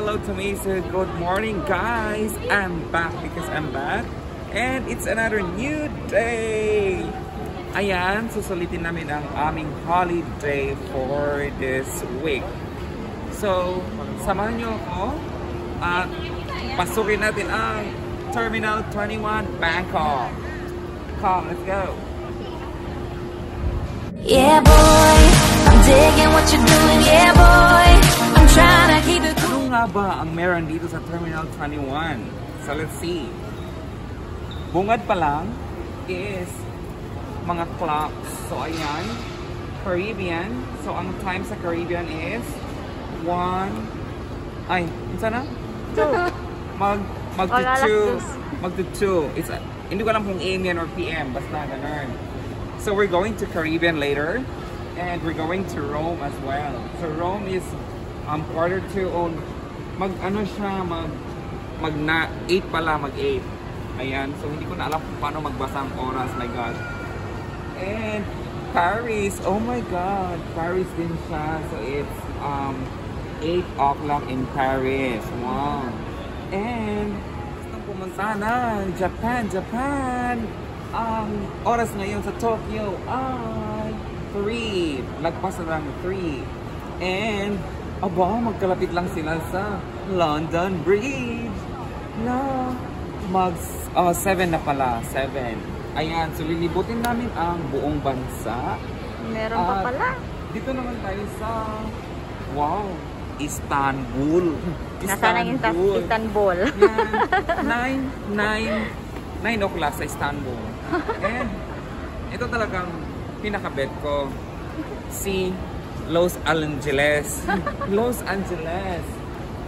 hello to me. So good morning, guys. I'm back because I'm back. And it's another new day. Ayan, susulitin namin ang aming holiday for this week. So, samahan nyo ako at pasukin natin ang Terminal 21 Bangkok. Come, let's go. Yeah, boy, I'm digging what you're doing. Yeah, boy, I'm trying to keep it cool. Ano nga ba ang meron dito sa Terminal 21? So, let's see. Bungad pa lang is mga clocks. So, ayan. Caribbean. So, ang time sa Caribbean is 1... Ay, isa na? 2. Mag-2. It's, hindi ko alam kung AM yan or PM. Basta ganun. So, we're going to Caribbean later. And we're going to Rome as well. So, Rome is quarter to on. Mag-ano siya, mag-8 pala, mag-8. Ayan. So, hindi ko na alam kung paano magbasa ang oras. My God. And Paris. Oh my God. Paris din siya. So, it's 8 o'clock in Paris. Wow. And gustong pumunta ng Japan. Ang oras ngayon sa Tokyo ay 3. Lagpas na lang 3. And aba, magkalapit lang sila sa London Bridge. Na 7 na pala. 7. Ayan, so lilibutin namin ang buong bansa. Meron pa pala. Dito naman tayo sa Istanbul. Nasaan ang Istanbul? Yan. 9 o'clock sa Istanbul. And ito talagang pinaka-bet ko. Si Los Angeles. Los Angeles.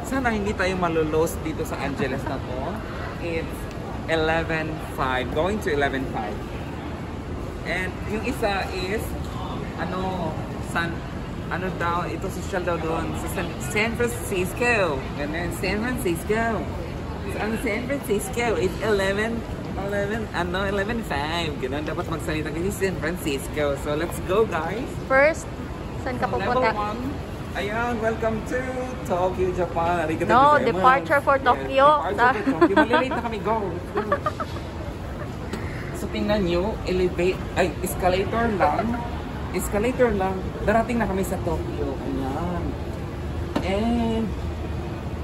Sana hindi tayo malulos dito sa Angeles na to. It's 11:05. Going to 11:05. And yung isa is ito social daw doon sa San Francisco. Ganun, San Francisco. Ang San Francisco is 11:05. Ganun, dapat magsalita kasi San Francisco. So, let's go, guys. First, saan ka pupunta? Level 1. Ayan, welcome to Tokyo, Japan. No, departure for Tokyo. Yes, departure for Tokyo. Malilate na kami, go. So, tingnan nyo, escalator lang. Darating na kami sa Tokyo. Ayan. And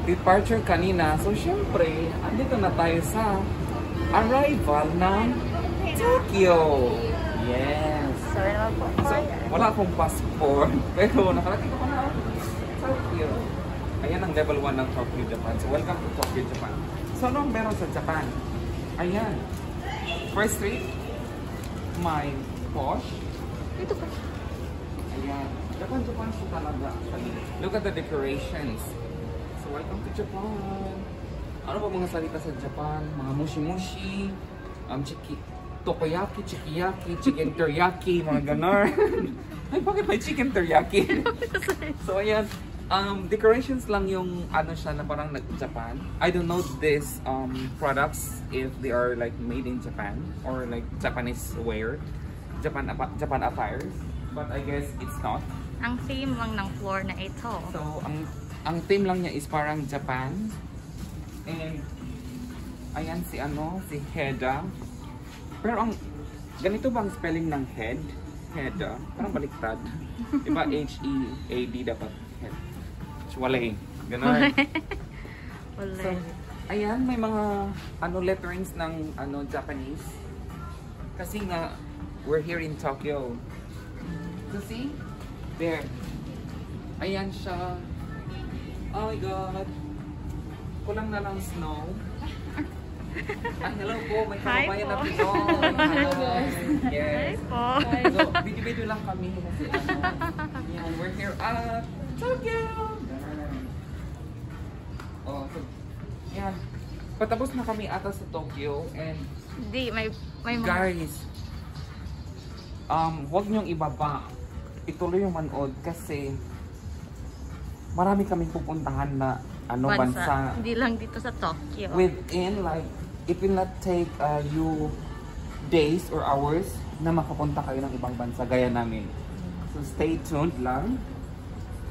departure kanina. So, syempre, andito na tayo sa arrival ng Tokyo. Yes. Sorry naman po. So, wala akong passport. Pero nakarating ako na Tokyo. Ayan ang level 1 ng Tokyo, Japan. So, welcome to Tokyo, Japan. So, ano ang meron sa Japan? Ayan. First street, my Posh. Dito pa. Ayan. Japan siya talaga. Look at the decorations. So, welcome to Japan. Ano ba mga salita sa Japan? Mga mushi-mushi, tokoyaki, chikiyaki, chicken teriyaki, mga ganon. Ay, bakit may chicken teriyaki? So, ayan. Decorations lang yung siya na parang nag-Japan. I don't know these products if they are like made in Japan or like Japanese wear. Japan attires. But I guess it's not. Ang theme lang ng floor na ito. So, ang theme lang niya is parang Japan. And, ayan si Heda. Pero ganito bang spelling ng head? Heda. Parang baliktad. Diba H-E-A-D dapat head. Wale. Ganon. So, ayan, may mga letterings ng Japanese. Kasi nga, we're here in Tokyo. So, see? There. Ayan siya. Oh my God. Kulang na lang snow. Hello po, may kababayan na po. Yes. Hi po. So, video lang kami kasi yan, we're here at Tokyo. Oh, so, yan. Patapos na kami ata sa Tokyo and Hindi, may mga... Guys, huwag niyong ibaba. Ituloy yung manood kasi marami kaming pupuntahan na bansa. Hindi lang dito sa Tokyo. Within like, it will not take you days or hours na makapunta kayo ng ibang bansa gaya namin. So stay tuned lang.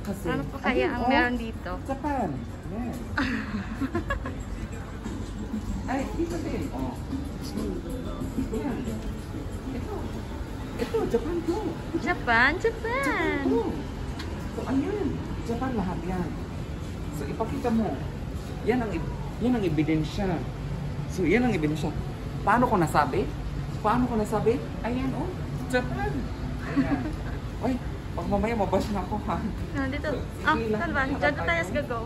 kasi. Ano pa kaya Ayun, ang oh, meron dito? Japan. Yes. Ay, dito din. Oh. Yan. Ito, Japan to. Japan, Japan. Ito. So, ayun. Japan lahat yan. So, ipakita mo. Yan ang ebidensya. So, yan ang ebidensya. Paano ko nasabi? Ayan, oh. Japan. Ayan. Ay, pag mamaya mabash na ako, ha? Dito. So, Ah, sige lang. saan ba? Diyan na tayo sa go.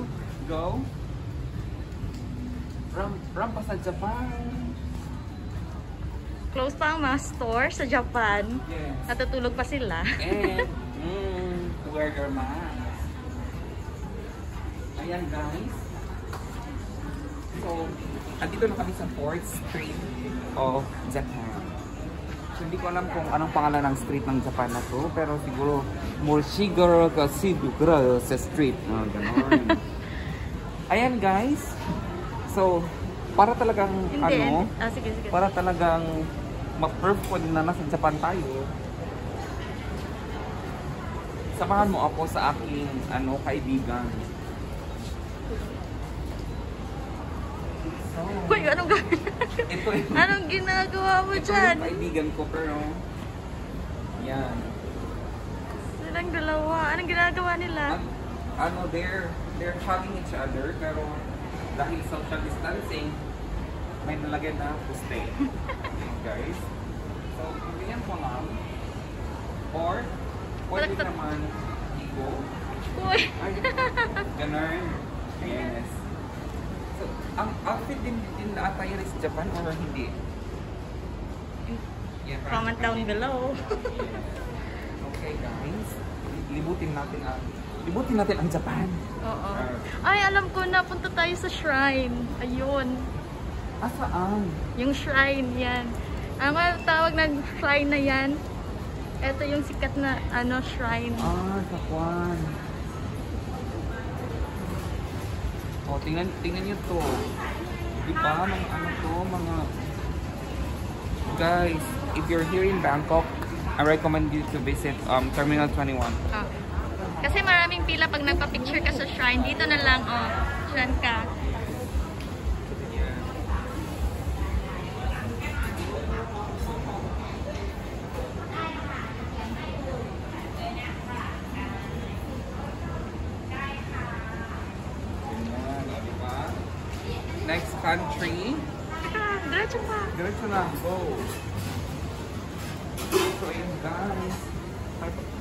Go. Ram pa sa Japan. Close pa ang mga store sa Japan. Yes. Natutulog pa sila. And, wear your mask. Ayan, guys. So, andito na kami sa 4th Street of Japan. So, hindi ko alam kung anong pangalan ng street ng Japan na to, pero siguro Morshiguro Kasidugura sa street. Ganon. Ayan, guys. So, para talagang Hindi. ano, Sige, sige. para talagang ma-proof ko na nasa Japan tayo. Samahan mo ako sa aking kaibigan. So, Uy, anong gawin? ito yung Anong ginagawa mo ito dyan? yung kaibigan ko, pero yan. Silang dalawa. Anong ginagawa nila? They're hugging each other, pero dahil social distancing, may nalagyan na to stay. Guys. So, ganyan ko lang. Or, pwede Balaktot. naman igo. Uy! Ay, ganun. Yes. So, ang outfit din na ata yun sa Japan or hindi? Yeah, Comment down below. Okay, guys. Libutin natin ang Japan. Oo. Ay, alam ko na. Punta tayo sa shrine. Ayun. Saan? Yung shrine yan. Ano nga tawag ng shrine na yan? Ito yung sikat na shrine. Sa Kwan. Oh, tingnan niyo to. Di ba? Mga guys, if you're here in Bangkok, I recommend you to visit Terminal 21. Ah. Kasi maraming pila pag nagpa-picture ka sa shrine. Dito na lang, dyan ka. Next country. Diretso pa. Diretso na. Go. So, ayun guys.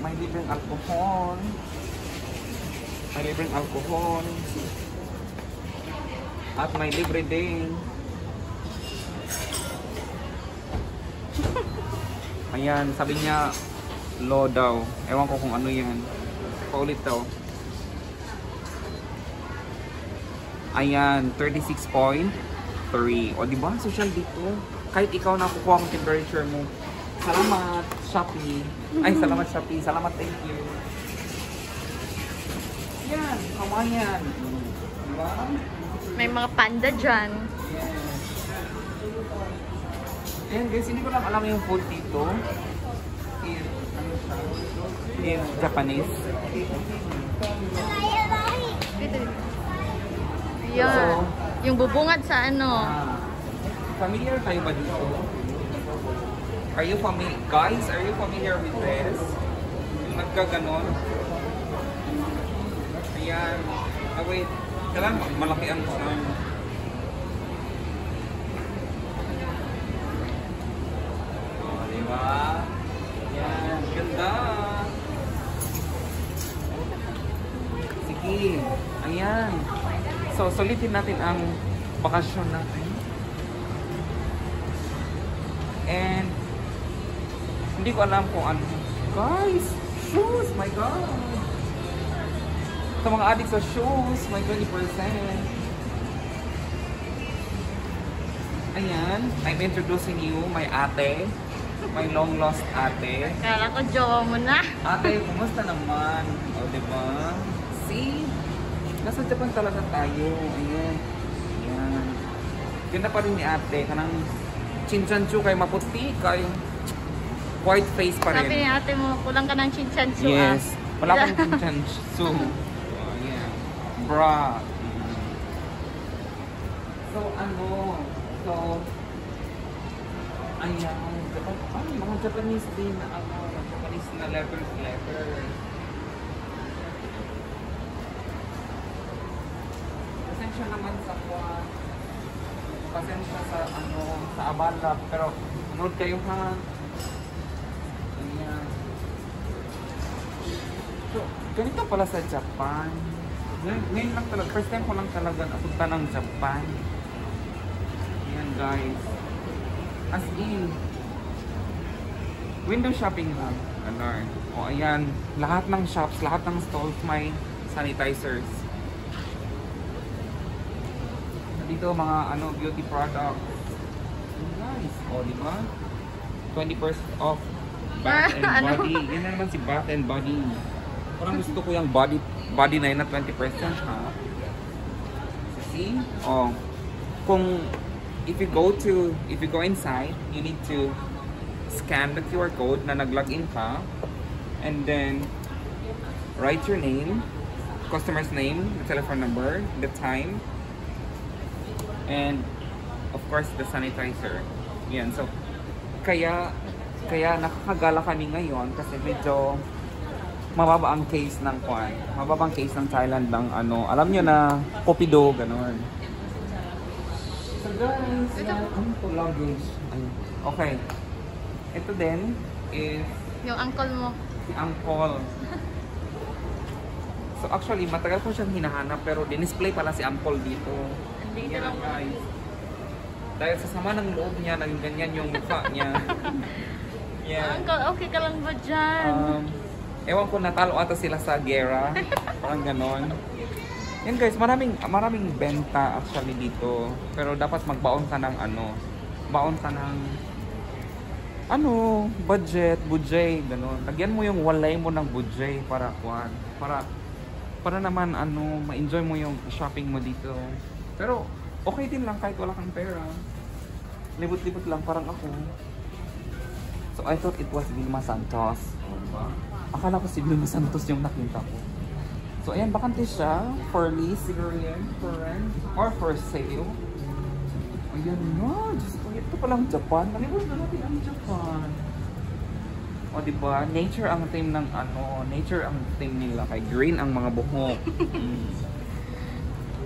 May libreng alcohol. At may libre din. Ayan, sabi niya low daw. Ewan ko kung ano yan. Paulit daw. Ayan, 36.3. O, diba? Social dito. Kahit ikaw na kukuha ang temperature mo. Salamat, Shopee. Ay, salamat, Shopee. Salamat, thank you. Yan, Hawaiian. Diba? May mga panda dyan. Ayan guys, hindi ko lang alam yung food dito. In Japanese. Yan. So, Yung bubungad sa Familiar kayo ba dito? Are you familiar? Guys, are you familiar with this? Yung nagkaganon. Ayan. Wait. Kailan malaki ang sound. Diba? Ayan. Ganda. Sige. Ayan. So, sulitin natin ang bakasyon natin. And, hindi ko alam kung ano. Guys, shoes! My God! Sa mga adik sa shoes, may 20%. Ayan, I'm introducing you, my ate. My long lost ate. Kala ko jowa mo na. Ate, kumusta naman? O, diba? See? Nasa Japan talaga tayo. Ayan. Ayan. Ganda pa rin ni ate. Kanang chinchanchu kay maputi kay white face pa rin. Sabi ni ate mo, kulang ka ng chinchanchu. Yes. Wala akong dyan. So, yeah. Bra. So, so, ayan. Mga Japanese din na Japanese na letter. Pasensya naman sa kwan. Pasensya sa sa abala. Pero, nood kayo ha. Ayan. So, ganito pala sa Japan. Ngayon lang talaga, first time ko lang talaga napunta ng Japan. Ayan guys. As in, window shopping lang. O ayan, lahat ng shops, lahat ng stalls may sanitizers. Dito mga beauty products. Nice. O, di ba? 20% off Bath and Body. Yan na naman si Bath and Body. Parang gusto ko yung body na yun na 20%, ha? See? Oh. If you go inside, you need to scan the QR code na nag-login ka. And then, write your name, customer's name, the telephone number, the time, and of course, the sanitizer. Yan. So, kaya nakakagala kami ngayon kasi medyo mababa ang case ng kwan. Mababa ang case ng Thailand ng alam nyo na Copido, gano'n. So guys, luggage. Okay. Ito din is yung uncle mo. si Uncle. So actually, matagal ko siyang hinahanap pero dinisplay pala si Uncle dito. Dito lang guys. Dahil sa sama ng loob niya, naging ganyan yung mukha niya. Yeah. Uncle, okay ka lang ba dyan? Ewan ko, natalo ata sila sa gera. Parang ganon. Yan guys, maraming benta actually dito. Pero dapat magbaon ka ng baon ka ng budget, ganon. Lagyan mo yung walay mo ng budget para naman ma-enjoy mo yung shopping mo dito. Pero okay din lang kahit wala kang pera. Libot-libot lang parang ako. So I thought it was Vilma Santos. Akala ko si Vilma Santos yung nakita ko. So ayan, bakante siya. For lease, siguro yan. For rent. Or for sale. Ayan na. Diyos ko, ito palang Japan. Nalibot na natin ang Japan. O diba? Nature ang theme ng nature ang theme nila. Kay green ang mga buhok.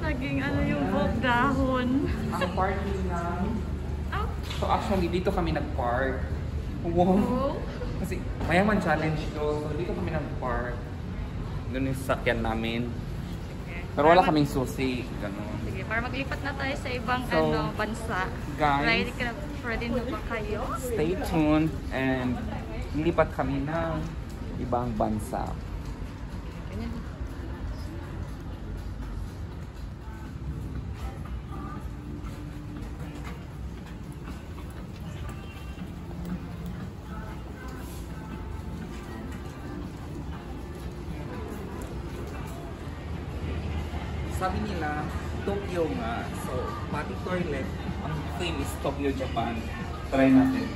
Naging yung buhok dahon. Ang parking na. So actually, dito kami nag-park. Wow! Kasi mayaman challenge to. So dito kami nag-park. Doon yung sasakyan namin. Pero wala kaming susi. Ganun. Sige, para maglipat na tayo sa ibang bansa. Guys, ready na ba kayo? Stay tuned and lilipat kami ng ibang bansa. Sabi nila, Tokyo nga. So, pati toilet, ang theme is Tokyo, Japan. Try natin.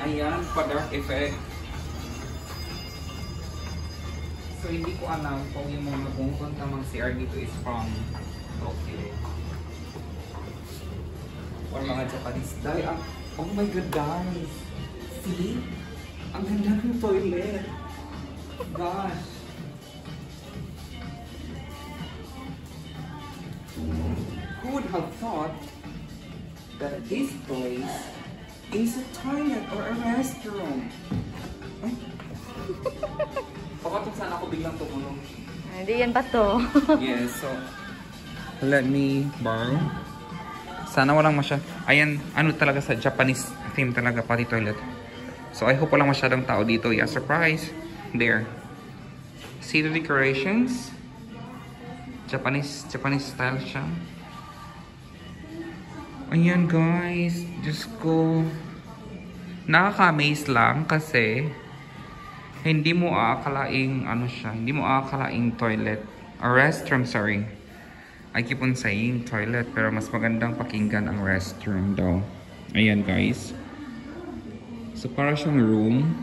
Ayan, pa-dark effect. So, hindi ko alam kung yung mga pumupunta mga CR dito is from Tokyo. Or mga Japanese. Dahil oh my god guys! See? Ang ganda ng toilet! Gosh! Who would have thought that this place is a toilet or a restroom? Ay? Pakatong sana ako biglang tumulong. Hindi yan ba to? Yes, so let me borrow. Sana walang ayan, talaga sa Japanese theme talaga, pati toilet. So I hope walang masyadong tao dito. Yeah, surprise. There. See the decorations? Japanese style siya. Ayan guys, Diyos ko. Nakaka-amaze lang kasi hindi mo aakalaing hindi mo aakalaing toilet or restroom, sorry. I keep on saying toilet pero mas magandang pakinggan ang restroom daw. Ayan guys. So para siyang room.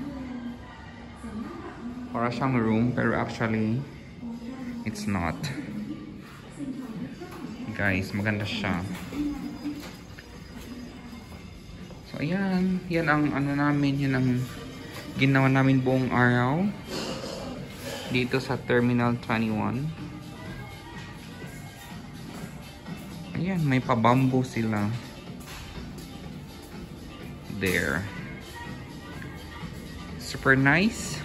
Para siyang room, pero actually, it's not. Guys, maganda siya. So, ayan. Yan ang ano namin, yan ang ginawa namin buong araw. Dito sa Terminal 21. Ayan, may pa-bamboo sila. There. Super nice.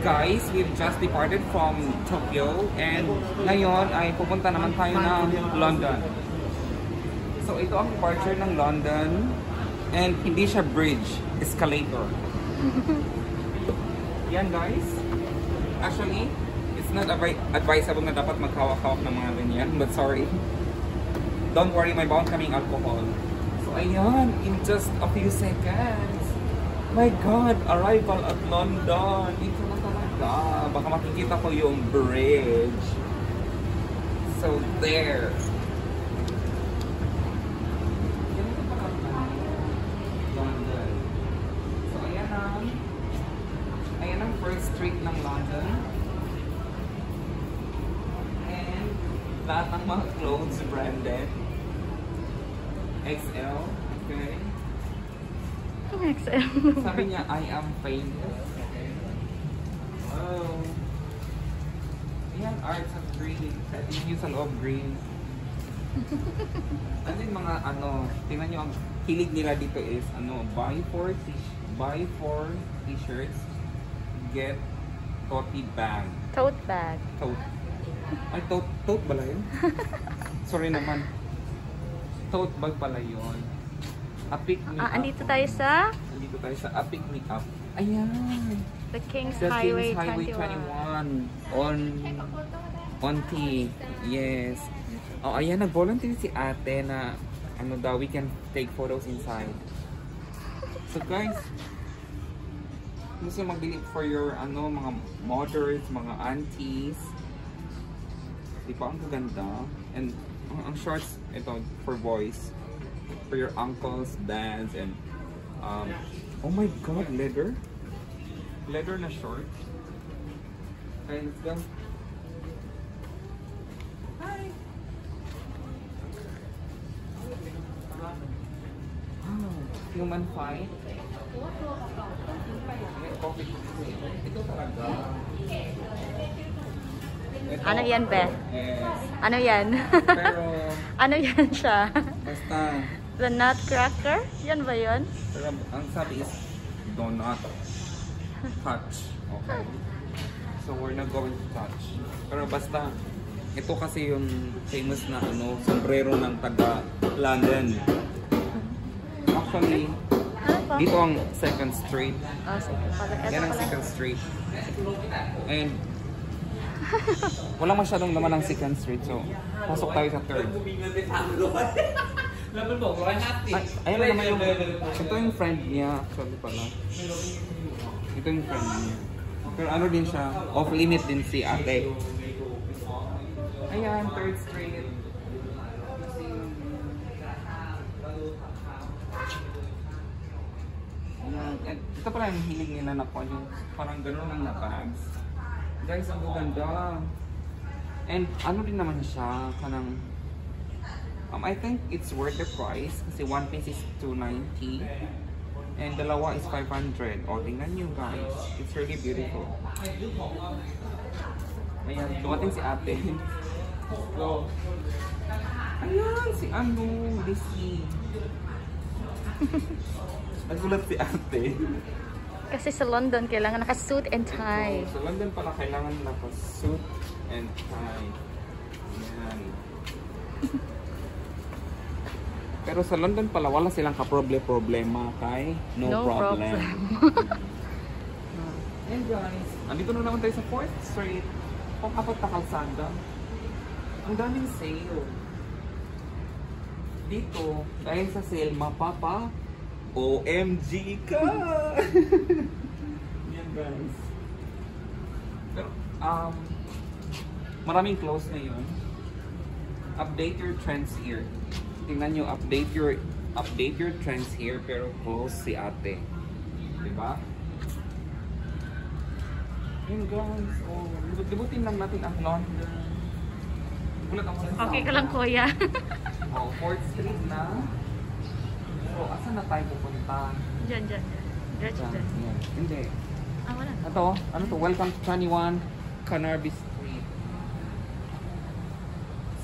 Guys, we've just departed from Tokyo and ngayon ay pupunta naman tayo ng London. So ito ang departure ng London and hindi siya bridge, escalator. Yan guys. Actually, it's not advisable na dapat maghawak-hawak ng mga ganyan, but sorry. Don't worry, may bawang kaming alcohol. So ayan, in just a few seconds. My God, arrival at London. Ito na talaga. Baka makikita ko yung bridge. So there. London. So ayan ang first street ng London. And lahat ng mga clothes branded. XL. Okay. XL. Sabi niya, I am famous. Oh. Ayan, arts of green. Tingnan nyo sa loob, green. Ano yung mga ano, tingnan nyo ang hilig nila dito is, ano, buy 4 t-shirts, get tote bag. Tote bag. Tote. Ay, tote pala yun? Sorry naman. Tote bag pala yun. A pick me up. Andito tayo sa A pick me up. Ayan. The King's The Highway King's Highway 21. On T. Yes. Oh, ayan, nag-volunteer si ate na ano daw, we can take photos inside. So guys, gusto magbili for your ano, mga mothers, mga aunties. Di ba ang gaganda? And ang shorts, ito, for boys. For your uncles, dads, and oh my God, leather na short. Okay, let's go. Hi. Oh, human fight. Ito talaga. Ito, Ano yan, Be? Yes. Ano yan? Pero Ano yan siya? basta, The Nutcracker? Yan ba yun? pero ang sabi is, do not touch. Okay? So we're not going to touch. Pero basta, ito kasi yung famous na ano, sombrero ng taga London. Actually, Ano pa? dito ang 2nd Street. Oh, sige. Yan ang 2nd Street. And walang masyadong naman ang 2nd Street. So, pasok tayo sa 3rd. Ay, ayun na naman yung... Ito yung friend niya. Actually pala. Ito yung friend niya. Pero ano din siya, off-limit din si ate. Ayan, 3rd Street. Ayan. And ito pala yung hilig nila na po, yung parang gano'n lang na bags. Guys, ang ganda. And ano din naman siya, kanang... I think it's worth the price kasi one piece is $290 and dalawa is $500. O, tingnan nyo guys. It's really beautiful. Ayan, dumating si ate. So, ayan, si ano, Lizzie. Nagulat si ate. Kasi sa London, kailangan naka-suit and tie. So, sa London pala kailangan naka-suit and tie. Ayan. Pero sa London pala, wala silang ka-problema kay no problem. And guys, andito na naman tayo sa 4th Street. Kung apat na kalsada. Ang daming sale. Dito, dahil sa sale, mapapa OMG ka! Yan guys. Pero, maraming clothes na yun. Update your trends here. Tingnan nyo, update your update your trends here pero close si ate. Diba? Yun guys, oh, libutin lang natin ang London. Gulat ako sa Okay ka lang, kuya. Oh, 4th Street na. So, asan na tayo pupunta? Diyan. Diretso dyan. Yan. Hindi. Ah, wala. Ano to? Welcome to 21 Carnaby Street.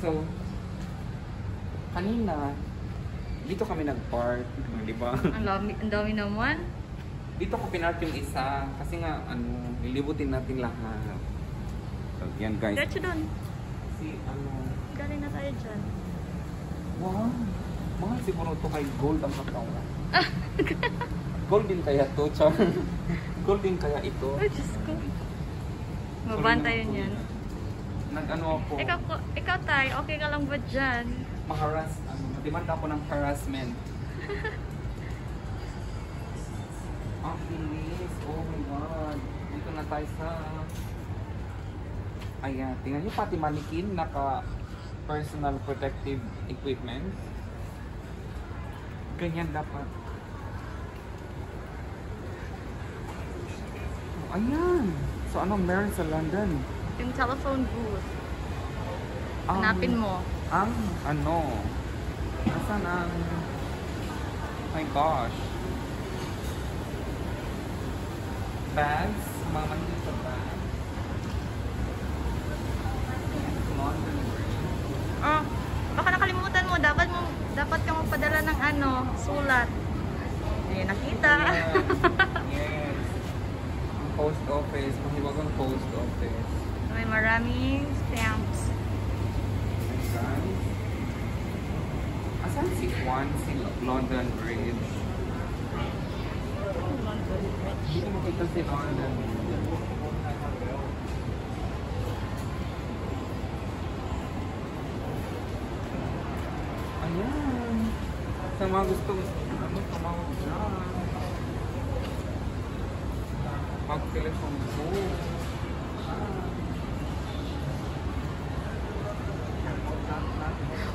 So, kanina, dito kami nag-park, di ba? Ang dami naman. Dito ko pinark yung isa kasi nga lilibutin natin lahat. So, yan guys. Diretso doon. Galing na tayo dyan. Wow. Mga siguro to kay gold ang katawan. Gold din kaya to, char. Gold din kaya ito. Oh, Diyos ko. Mabantay yun yan. Nag-ano ako. Ikaw tayo, okay ka lang ba dyan? Demanda ako ng harassment. Ang bilis. Oh my God. Dito na tayo sa... Ayan. Tingnan nyo pati manikin. Naka personal protective equipment. Ganyan dapat. Ayan. So anong meron sa London? Yung telephone booth. Hanapin mo. Ang ano? Asan ang... My gosh. Bags? Mga manhid sa bags. London Bridge. Oh, baka nakalimutan mo. Dapat ka magpadala ng sulat. Eh, nakita. Yes. Ang post office. Mahiwagang post office. May maraming stamps. Guys. Asan si Juan? Si London Bridge. Hindi ko makita si London. Ayan. Sa mga gustong tumawag dyan. Mag-telephone ko.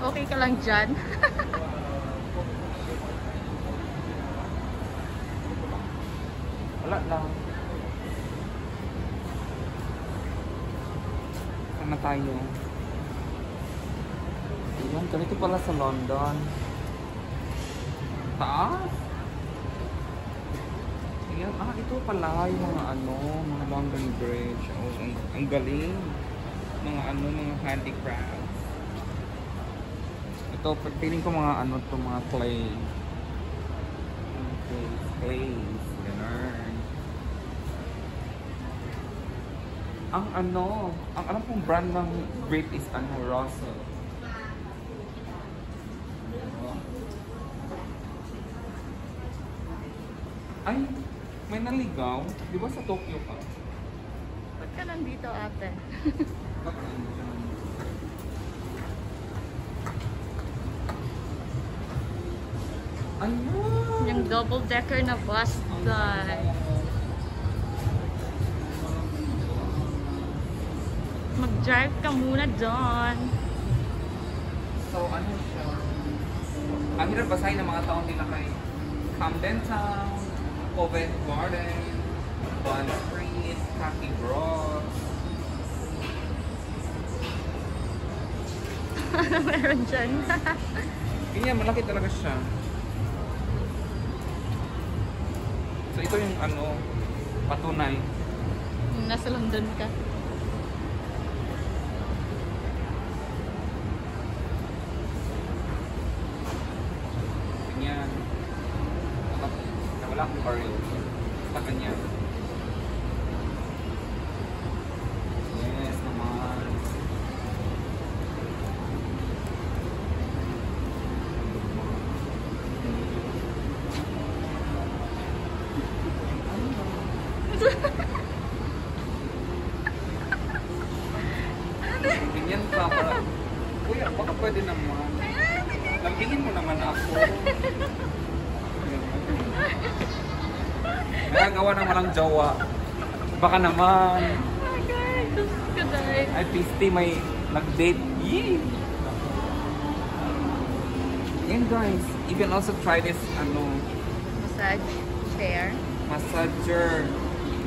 Okay ka lang dyan? Wala lang. Saan na tayo? Ayan, ganito pala sa London. Taas? Ayan, ito pala yung mga mga London Bridge. Oh, ang galing. Mga handicrafts. Ito, feeling ko mga mga clay. Clays. Ganun. Ang alam kong brand ng grape is Russell. Ay, may naligaw. Di ba sa Tokyo ka? Ba't ka nandito, ate? Ayun! Yung double-decker na bus dahil. Mag-drive ka muna doon. So, siya? Ang hirap basahin ng mga taong nila kay Camden Town, Covent Garden, Bond Street, Cathy Bros. Ano meron dyan? Ganyan, malaki talaga siya. So, ito yung patunay. Nasa London ka. Ganyan. Wala akong barrel. Basta ganyan. Yes, naman. Ganyan pa para... Kuya, baka pwede naman. Lambingin mo naman ako. Kaya gawa ng walang jowa. Baka naman. Okay, Diyos ko dahil. Ay, Pisty, may nag-date. Yee! Yan guys. You can also try this, Massage chair. massager.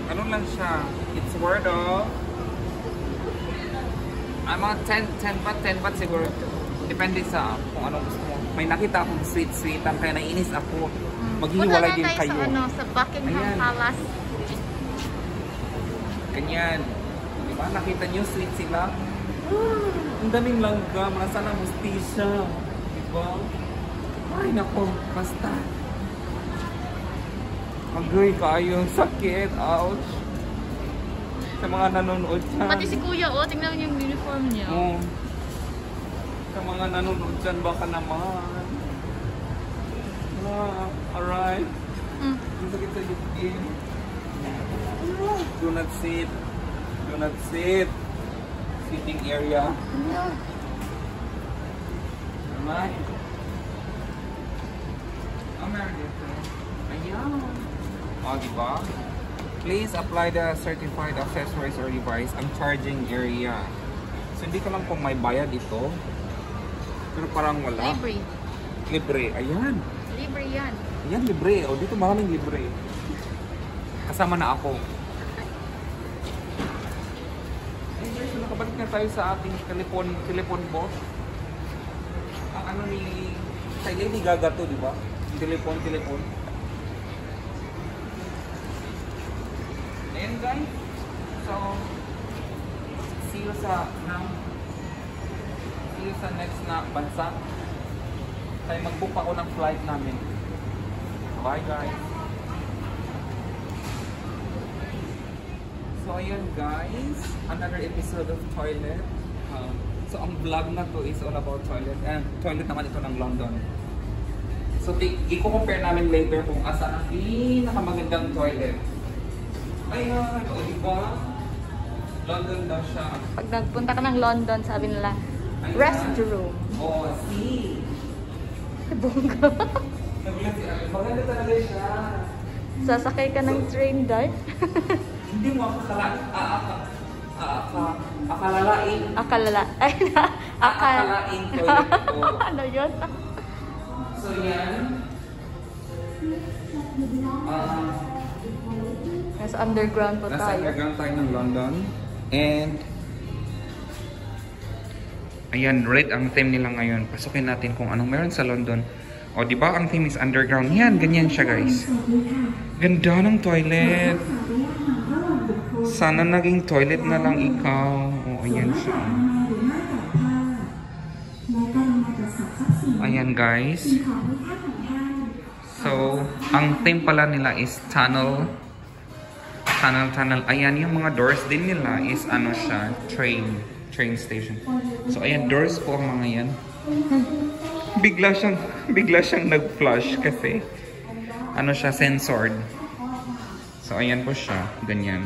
Ano lang siya? It's worth of mga 10 baht siguro. Depende sa kung ano gusto mo. May nakita akong sweet-sweetan kaya nainis ako. Maghihiwalay din kayo. Sa Buckingham Ayan. Palace. Ganyan. Diba? Nakita niyo sweet sila? Ang daming langgam. Nasa na mustisya. Diba? Ay nako. Basta. Agoy kayo. Sakit. Ouch. Sa mga nanonood dyan. Pati si Kuya, tingnan mo yung uniform niya. Oh. Sa mga nanonood dyan, baka naman. Alright. Yung sakit sa yukin. Do not sit. Do not sit. Sitting area. Alright. Meron dito. Ayan. Diba? Please apply the certified accessories or device. Ang charging area. So, hindi ko lang kung may bayad ito. Pero parang wala. Libre. Libre. Ayan. Libre yan. Ayan, libre. O, dito maraming libre. Kasama na ako. Hey guys, so nakabalik na tayo sa ating telepon booth. Ang ano ni... Kay Lady Gaga to, di ba? Telepon. Ayan guys. So, see you sa next na bansa. Tayo mag-book ako ng flight namin. Bye guys. So ayan guys, another episode of Toilet. So ang vlog na to is all about toilet. And toilet naman ito ng London. So i-compare namin later kung asa ang pinakamagandang toilet. Ayan, o diba? London daw siya. Pag nagpunta ka ng London, sabi nila, restroom. Oh, see? Bongga. Maganda talaga siya. Sasakay ka ng train, dad? Hindi mo akalalain. Akalain toilet ko. Ano yun? So yan. Nasa underground po Nasa tayo. underground tayo ng London. And ayan, red ang theme nila ngayon. Pasukin natin kung anong meron sa London. O, di ba ang theme is underground? Yan, ganyan siya guys. Ganda ng toilet. Sana naging toilet na lang ikaw. O, ayan siya. Ayan guys. So, ang theme pala nila is tunnel. Ayan, yung mga doors din nila is ano siya, train station. So, ayan, doors po ang mga yan. Bigla siyang nag-flush kasi ano siya, censored. So, ayan po siya, ganyan.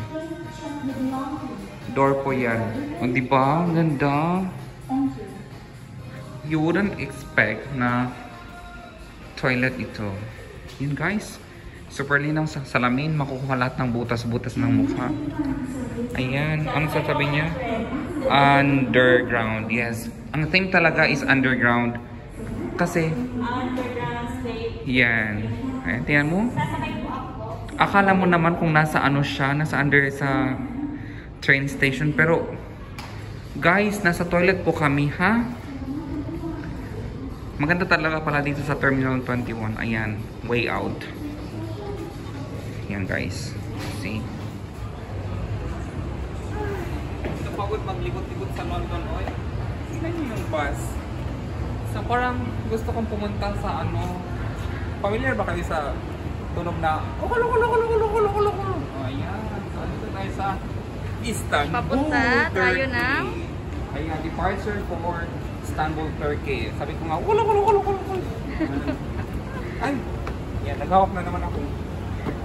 Door po yan. O, diba? Ganda. You wouldn't expect na toilet ito. Yun guys. Super linaw sa salamin. Makukuha lahat ng butas-butas ng mukha. Ayan. Ano sasabi niya? Underground. Yes. Ang theme talaga is underground. Kasi yan. Ayan. Tingnan mo. Akala mo naman kung nasa ano siya. Nasa under sa train station. Pero guys, nasa toilet po kami, ha? Maganda talaga pala dito sa Terminal 21. Ayan. Way out. Yan guys. See? Napagod maglibot-libot sa London, oy. Tingnan niyo yung bus. So parang gusto kong pumunta sa ano. Familiar ba kayo sa tunog na kulo. Ayan. So dito tayo sa Istanbul, Papunta tayo Turkey. ng Ayan, departure for Istanbul, Turkey. Sabi ko nga, kulo. Ay, yan, naghawak na naman ako.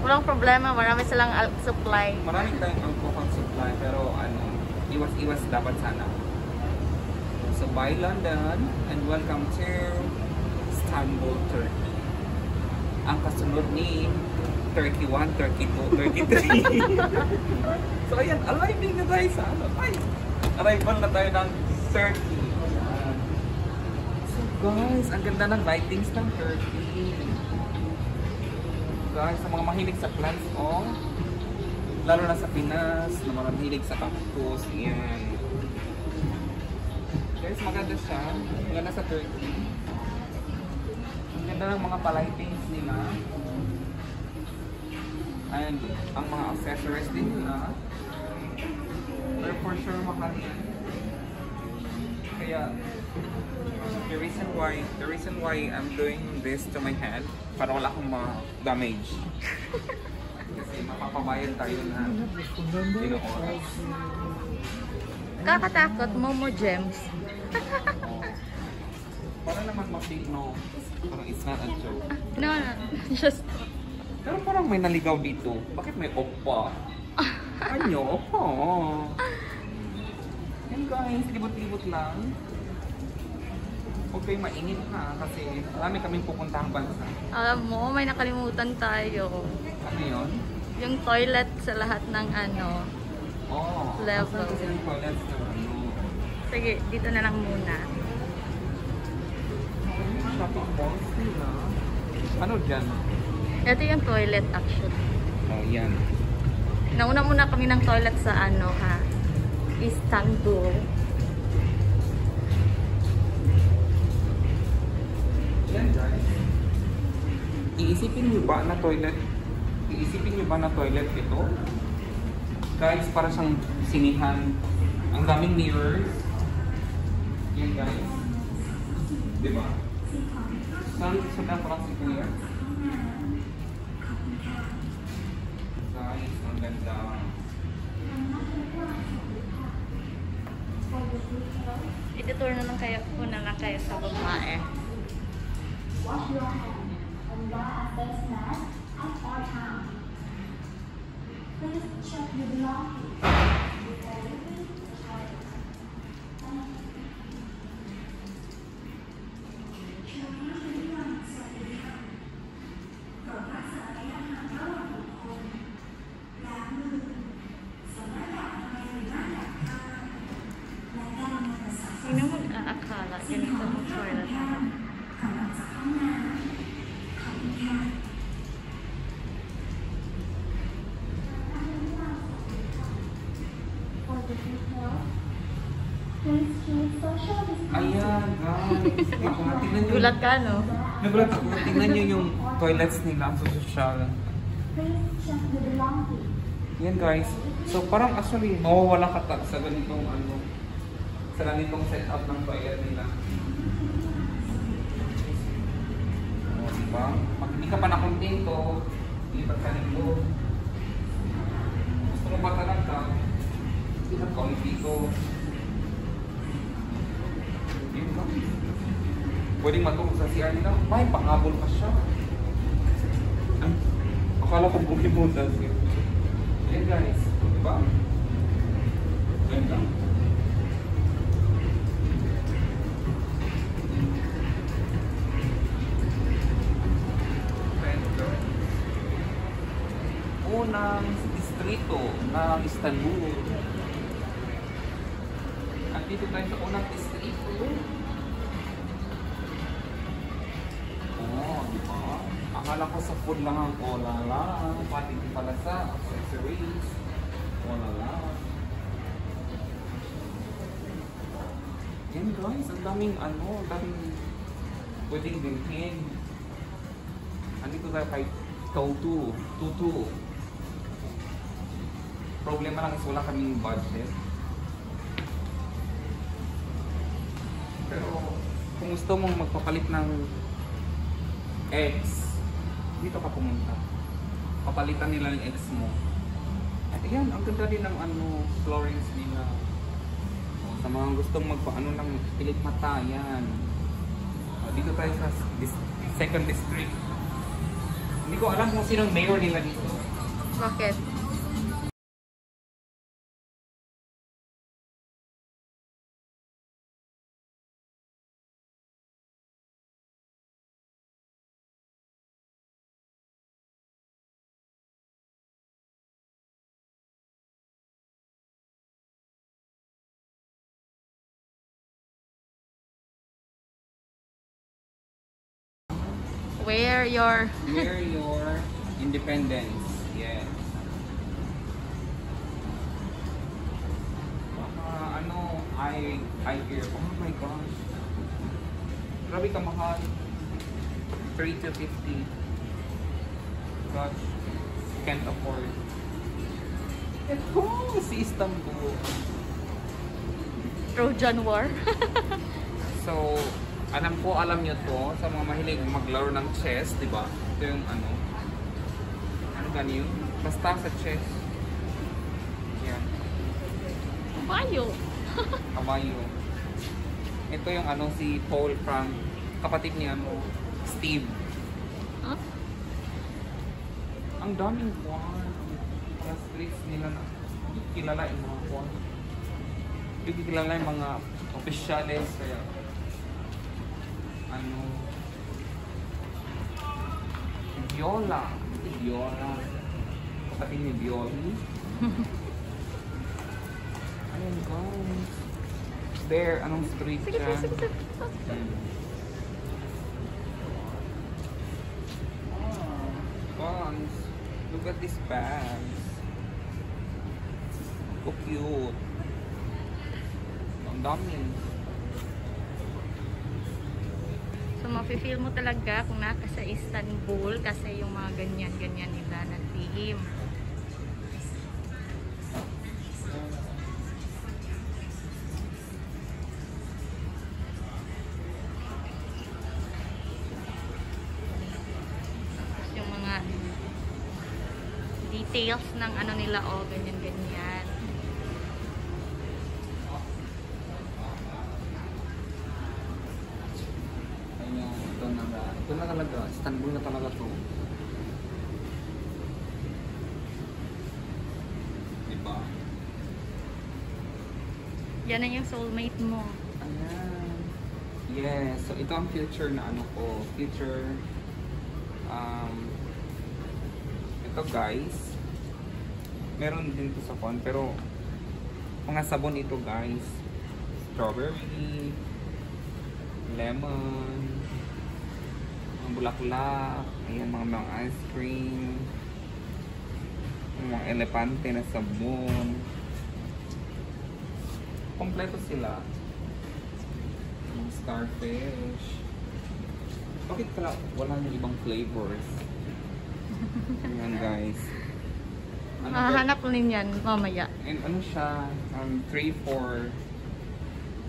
walang problema, marami silang supply. Maraming tayong alcohol supply, pero ano, iwas dapat sana. So, bye London, and welcome to Istanbul, Turkey. Ang kasunod ni Turkey 1, Turkey 2, Turkey 3. So, ayan, arriving na tayo sa ano. Ay, arrival na tayo ng Turkey. So, Guys, ang ganda ng lightings ng Turkey. Guys, sa mga mahilig sa plants, oh. Lalo na sa Pinas, na mga mahilig sa cactus. Yan. Guys, maganda siya. Maganda sa Turkey. Ang ganda ng mga palightings nila. And ang mga accessories din nila. Pero for sure, mahal yan. Kaya, the reason why I'm doing this to my head, para wala akong ma-damage. Kasi mapapabayad tayo na oras. Kakatakot, Momo Gems. Para naman ma-feel, no? Parang it's not a joke. No, just... Pero parang may naligaw dito. Bakit may oppa? Ano? Oppa? Yan guys, libot-libot lang. Huwag kayong mainit ha, kasi marami kaming pupuntahang bansa. Alam mo, may nakalimutan tayo. Ano yun? Yung toilet sa lahat ng ano. Oh, Level. Kasi yung toilets na ano. Sige, dito na lang muna. Shopping malls nila. Ano dyan? Ito yung toilet actually. Oh, yan. Nauna muna kami ng toilet sa ano ha, Istanbul. Yan guys. Iisipin niyo ba na toilet? Iisipin niyo ba na toilet ito? Guys, para siyang sinihan. Ang daming mirrors. Yan guys. Diba? Saan sudah parang si Kuya? Guys, ang ganda. Itutur na lang kayo, una lang kayo sa babae. Wash your hands and wear a face mask at all times. Please check your belongings before leaving the toilet. Sino mag-aakala ganito ang toilet na? Ayan, guys. Tingnan nyo. Gulat ka, no? Nagulat ako. Tingnan nyo yung toilets nila sa social. Yan guys. So parang actually mawawala ka sa ganitong ano, sa ganitong setup ng toilet nila. O, diba? Pag hindi ka pa nakontento, lipat ka nito. Gusto mo ba talaga? Lipat ka ulit dito. Yun ba? Pwedeng matulog sa CR nila. May pangabol pa siya. Ay, akala ko bumibutas yun. Yan guys, diba? Yan lang. Unang distrito ng Istanbul. At dito tayo sa unang distrito. Oh, diba? Akala ko sa food lang ang olala. Pati din pala sa accessories. Olala. Yan guys, ang daming ano, daming pwedeng bilhin. Andito tayo kay Tutu. Problema lang is wala kaming budget. Pero kung gusto mong magpapalit ng X, dito ka pumunta. Papalitan nila yung X mo. At ayan, ang ganda din ng ano, floorings nila. O, sa mga gustong magpaano ng pilit mata, yan. O, dito tayo sa second district. Hindi ko alam kung sinong mayor nila dito. Bakit? Wear your... Wear your independence. Yes. Ano, I hear. Oh my gosh. Grabe ka mahal. 3 to 50. Gosh. Can't afford. Ito, si Istanbul. Trojan War. So, alam nyo to, sa mga mahilig maglaro ng chess, di ba? Ito yung ano ganyan? Basta sa chess. Yan. Kabayo. Kabayo. Ito yung ano, si Paul from kapatid niya mo, Steve. Huh? Ang daming kwan. Sa streets nila na hindi kilala yung mga kwan. Hindi kilala yung mga opisyales. Kaya ano, Viola. Viola. Kapatid ni Violi. Ayun guys. There, anong street Sige, siya? sige. Bags. Look at these bags. So cute. Ang dami. So, mafe-feel mo talaga kung naka sa Istanbul kasi yung mga ganyan-ganyan nila na theme. Yung mga details ng ano nila, oh, ganyan-ganyan. Ito na talaga. Istanbul na talaga to. Diba? Yan na yung soulmate mo. Ayan. Yes. So, ito ang future na ano ko. Future. Ito guys. Meron din to sa phone. Pero, mga sabon ito guys. Strawberry. Lemon. Ang bulaklak. Ayan, mga ice cream. Mga elepante na sabon. Kompleto sila. Yung starfish. Bakit pala wala yung ibang flavors? Ayan guys. Mahanap ko rin yan mamaya. And ano siya? 3 for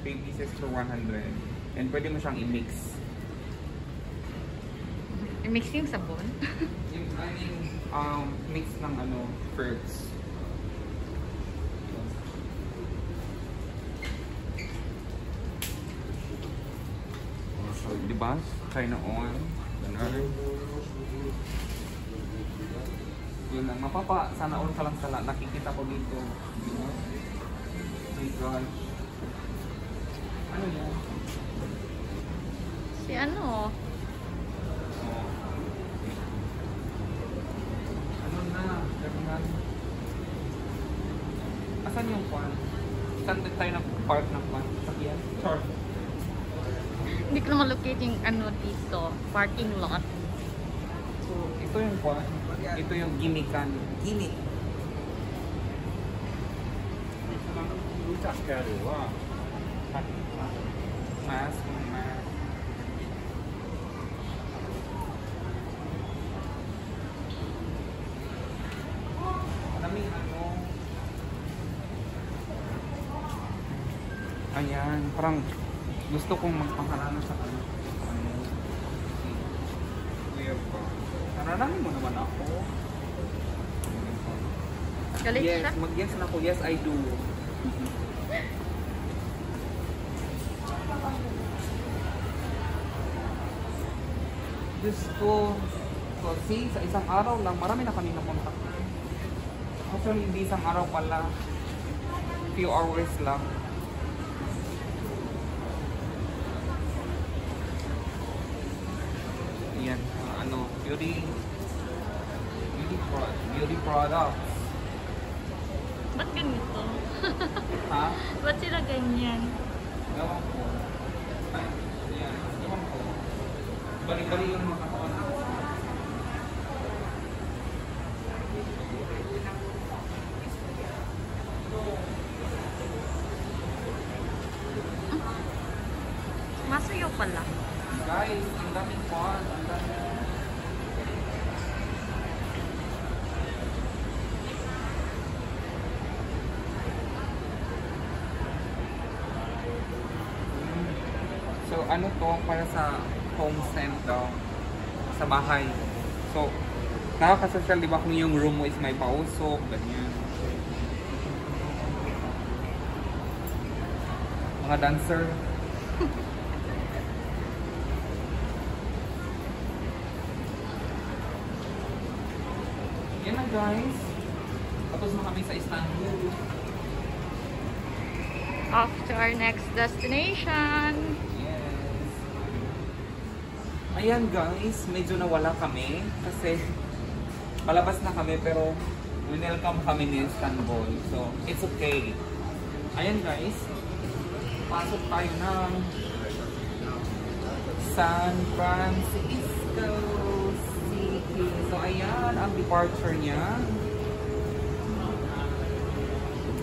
3 pieces for 100. And pwede mo siyang i-mix. I-mix yung sabon. Yung mix ng ano, fruits. So, di ba? China oil. Ganun. Yun lang. Mapapa, sana all ka lang sa nakikita ko dito. Oh my gosh. Ano yan? Si ano? Ano na? Ganun. Asan yung kwan? Saan tayo nag-park ng kwan? Sakyan? Sure. Hindi ko na malocate yung ano dito. Parking lot. So, ito yung kwan. Ito yung gimikan. Gimik. รู้จักแกหรือว่า Mask. Mask. Maraming ano. Ayan. Parang gusto kong magpangalanan sa ano. Kuya ko. Naranamin mo naman ako. Galit Yes, siya? mag-yes na ako. Yes, I do. Diyos ko. So, see, sa isang araw lang, marami na kami napunta. Actually, hindi isang araw pala. Few hours lang. Yan, ano, beauty products. Ba't ganito? Ha? Ba't sila ganyan? Ewan ko. Ay, yan. Ewan ko. Balik-balik yung mga katawan. pala. Guys, ang daming fun. Ang daming... So, ano to? Para sa home scent daw. Sa bahay. So, nakakasosyal, di ba, kung yung room mo is may pausok, ganyan. Mga dancer. Yan na guys. Tapos na kami sa Istanbul. Off to our next destination. Yes. Ayan guys, medyo nawala kami kasi palabas na kami pero welcome kami ni Istanbul. So, it's okay. Ayan guys, pasok tayo ng San Francisco City. So, ayan ang departure niya.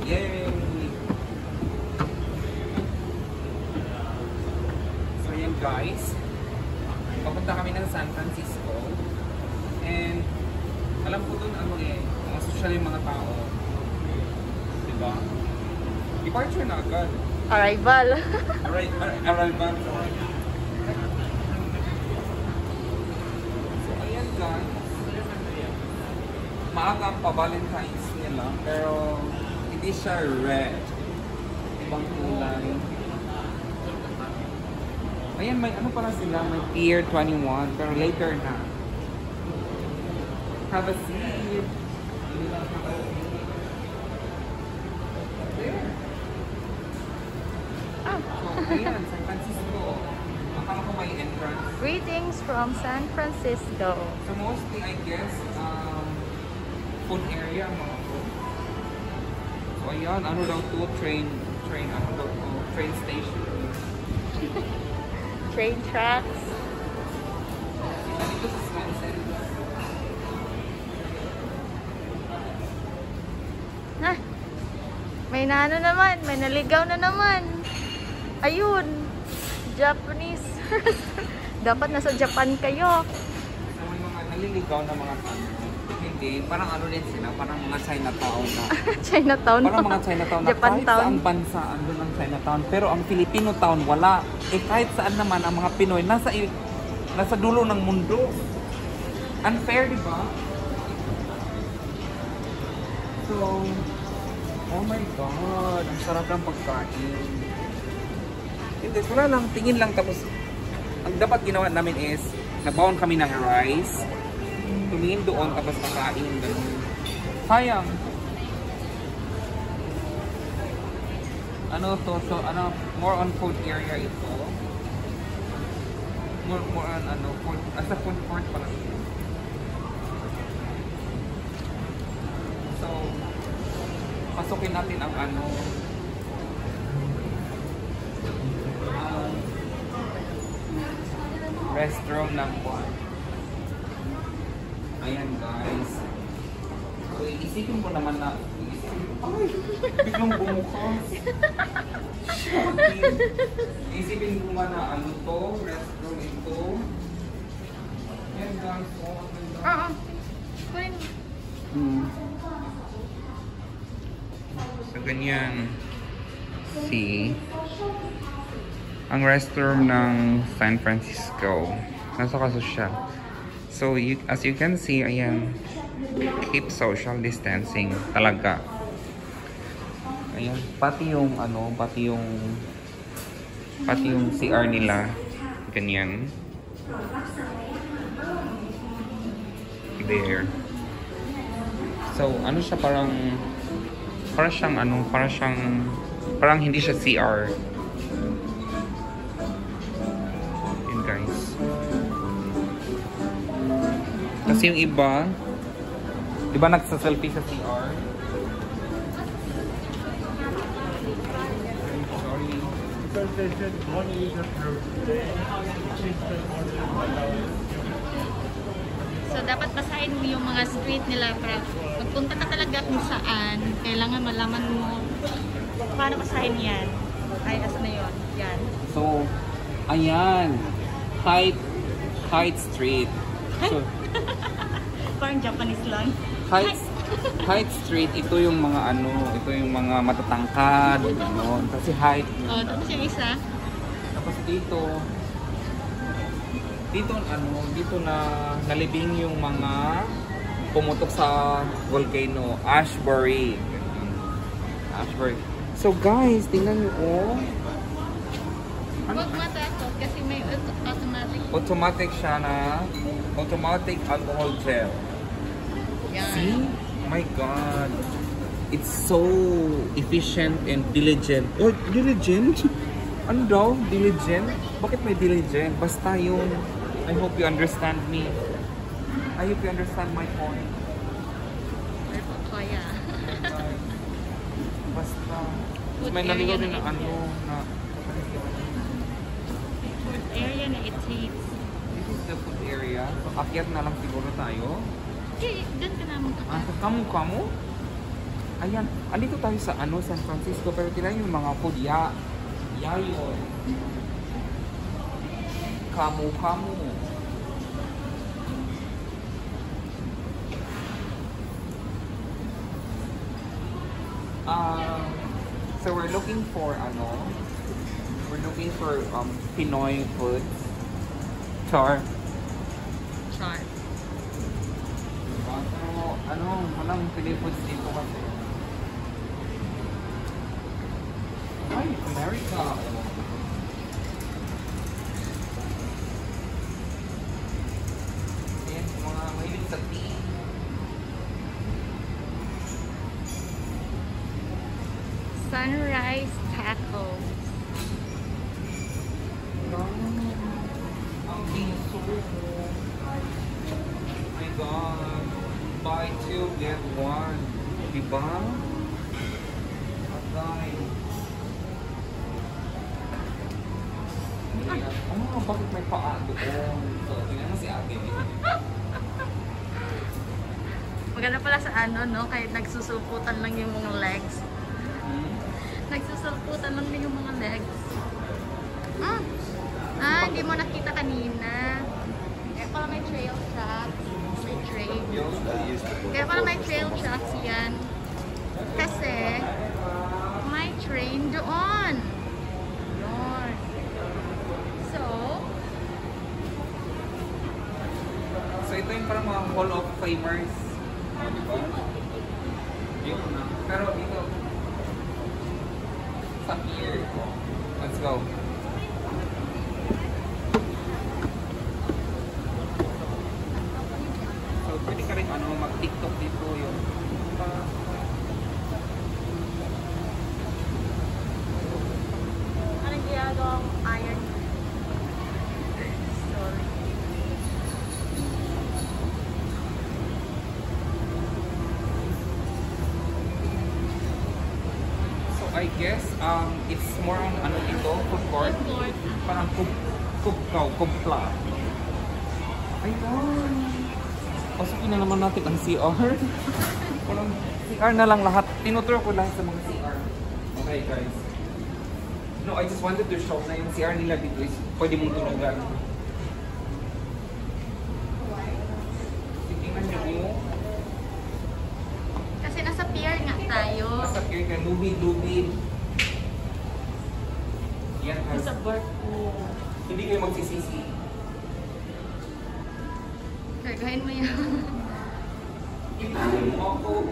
Yay! So, ayan guys. Papunta kami ng San Francisco. And, alam ko dun ano mga social yung mga tao. Diba? Departure na agad. Arrival. Arrival. So, ayan guys. Maaga ang pa-Valentine's nila. Pero, hindi siya red. Ibang kulay. Ayan, may ano pala sila, may Pier 21, pero later na. Have a seat. There. Ah. So, ayan, San Francisco. Akala ko may entrance. Greetings from San Francisco. So, mostly, I guess, food area, mga food. So, ayan, ano daw to, train station. Train tracks. Dito sa Swensen. Ah, may naano naman, may naligaw na naman. Ayun, Japanese. Dapat nasa Japan kayo. So, may mga naliligaw na mga tao. Hindi, parang ano din sila, parang mga Chinatown na. Chinatown. Parang mga Chinatown na Japan kahit town. saang bansa, andun ang Chinatown. Pero ang Filipino town, wala. Eh kahit saan naman ang mga Pinoy, nasa dulo ng mundo. Unfair, di ba? So, oh my God, ang sarap ng pagkain. Hindi, wala lang, tingin lang tapos ang dapat ginawa namin is, nabaon kami ng rice, tumingin doon tapos kakain, ganun. Sayang. Ano to, so ano, more on food area ito. More on ano, food, as a food court pala. So, pasukin natin ang ano, restroom ng buwan. Ayan guys. So, isipin ko naman na, ay, biglang bumukas. Shocking. Isipin ko nga na ano to, restroom ito. Ayan guys, oh, ang ganda. Oo. Kunin. So, ganyan. See? Ang restroom ng San Francisco. Nasa kaso siya. So, as you can see, ayan. Keep social distancing. Talaga. Ayan. Pati yung, ano, pati yung CR nila. Ganyan. There. So, ano siya parang hindi siya CR. Yun guys. Kasi yung iba, di ba nagsa-selfie sa CR? Sorry. Because they said one user per day, change the order allowed. So, dapat basahin mo yung mga street nila para magpunta ka talaga kung saan. Kailangan malaman mo paano basahin yan. Ay, asa na yun? Yan. So, Ayan. Height Street. So, Parang Japanese lang. Height Street, ito yung mga ito yung mga matatangkad, ano, kasi height. Oh, tapos yung isa. Tapos dito na nalibing yung mga pumutok sa volcano, Ashbury. So guys, tingnan niyo oh. Huwag matakot kasi may automatic. Automatic siya na automatic alcohol gel. Yan. See? Oh my God. It's so efficient and diligent. Oh, diligent? Ano daw? Diligent? Bakit may diligent? Basta yun. I hope you understand me. I hope you understand my point. Kaya. Basta. Food May area naligaw din na na ito. na Food area na it hates. this is the food area. So, akyat na lang siguro tayo. Okay, dyan ka naman Kamu? Ayan, andito tayo sa San Francisco, pero tingnan yung mga food yayon. Kamu. So we're looking for Pinoy food. Char. Anong Pinoy foods dito kasi? Ay, America. Ayan, mga mahilig sa tea. Sunrise Tacos. Ang biso. Oh my God. Buy 2, get 1. Diba? Patay. Bakit may paa doon? So, tingnan mo si ate. Maganda pala sa no? Kahit nagsusulputan lang yung mga legs. Nagsusulputan lang din yung mga legs. Hindi mo nakita kanina. Kaya pala may trail shots. May trail. Kaya pala may trail shots yan. Kasi, may train doon. Yun. So, ito yung parang mga Hall of Famers. Diba? Yun na. Pero dito, sa pier. Let's go. So, pwede ka rin mag-TikTok dito yung anong ginagawang iron? Sorry. I guess it's more on ito, food court. Parang kumpla. Ayun. Pasukin na naman natin ang CR. Parang CR na lang lahat. Tinuturo ko lang sa mga CR. Okay guys. No, I just wanted to show na yung CR nila dito is pwede mong tunugan. Tingnan nyo yung Kasi nasa pier nga tayo. nasa pier ka, lubid. Yan guys. Nasa barko. Hindi kayo magsisisi. Gagahin mo yan. Itahin mo ako.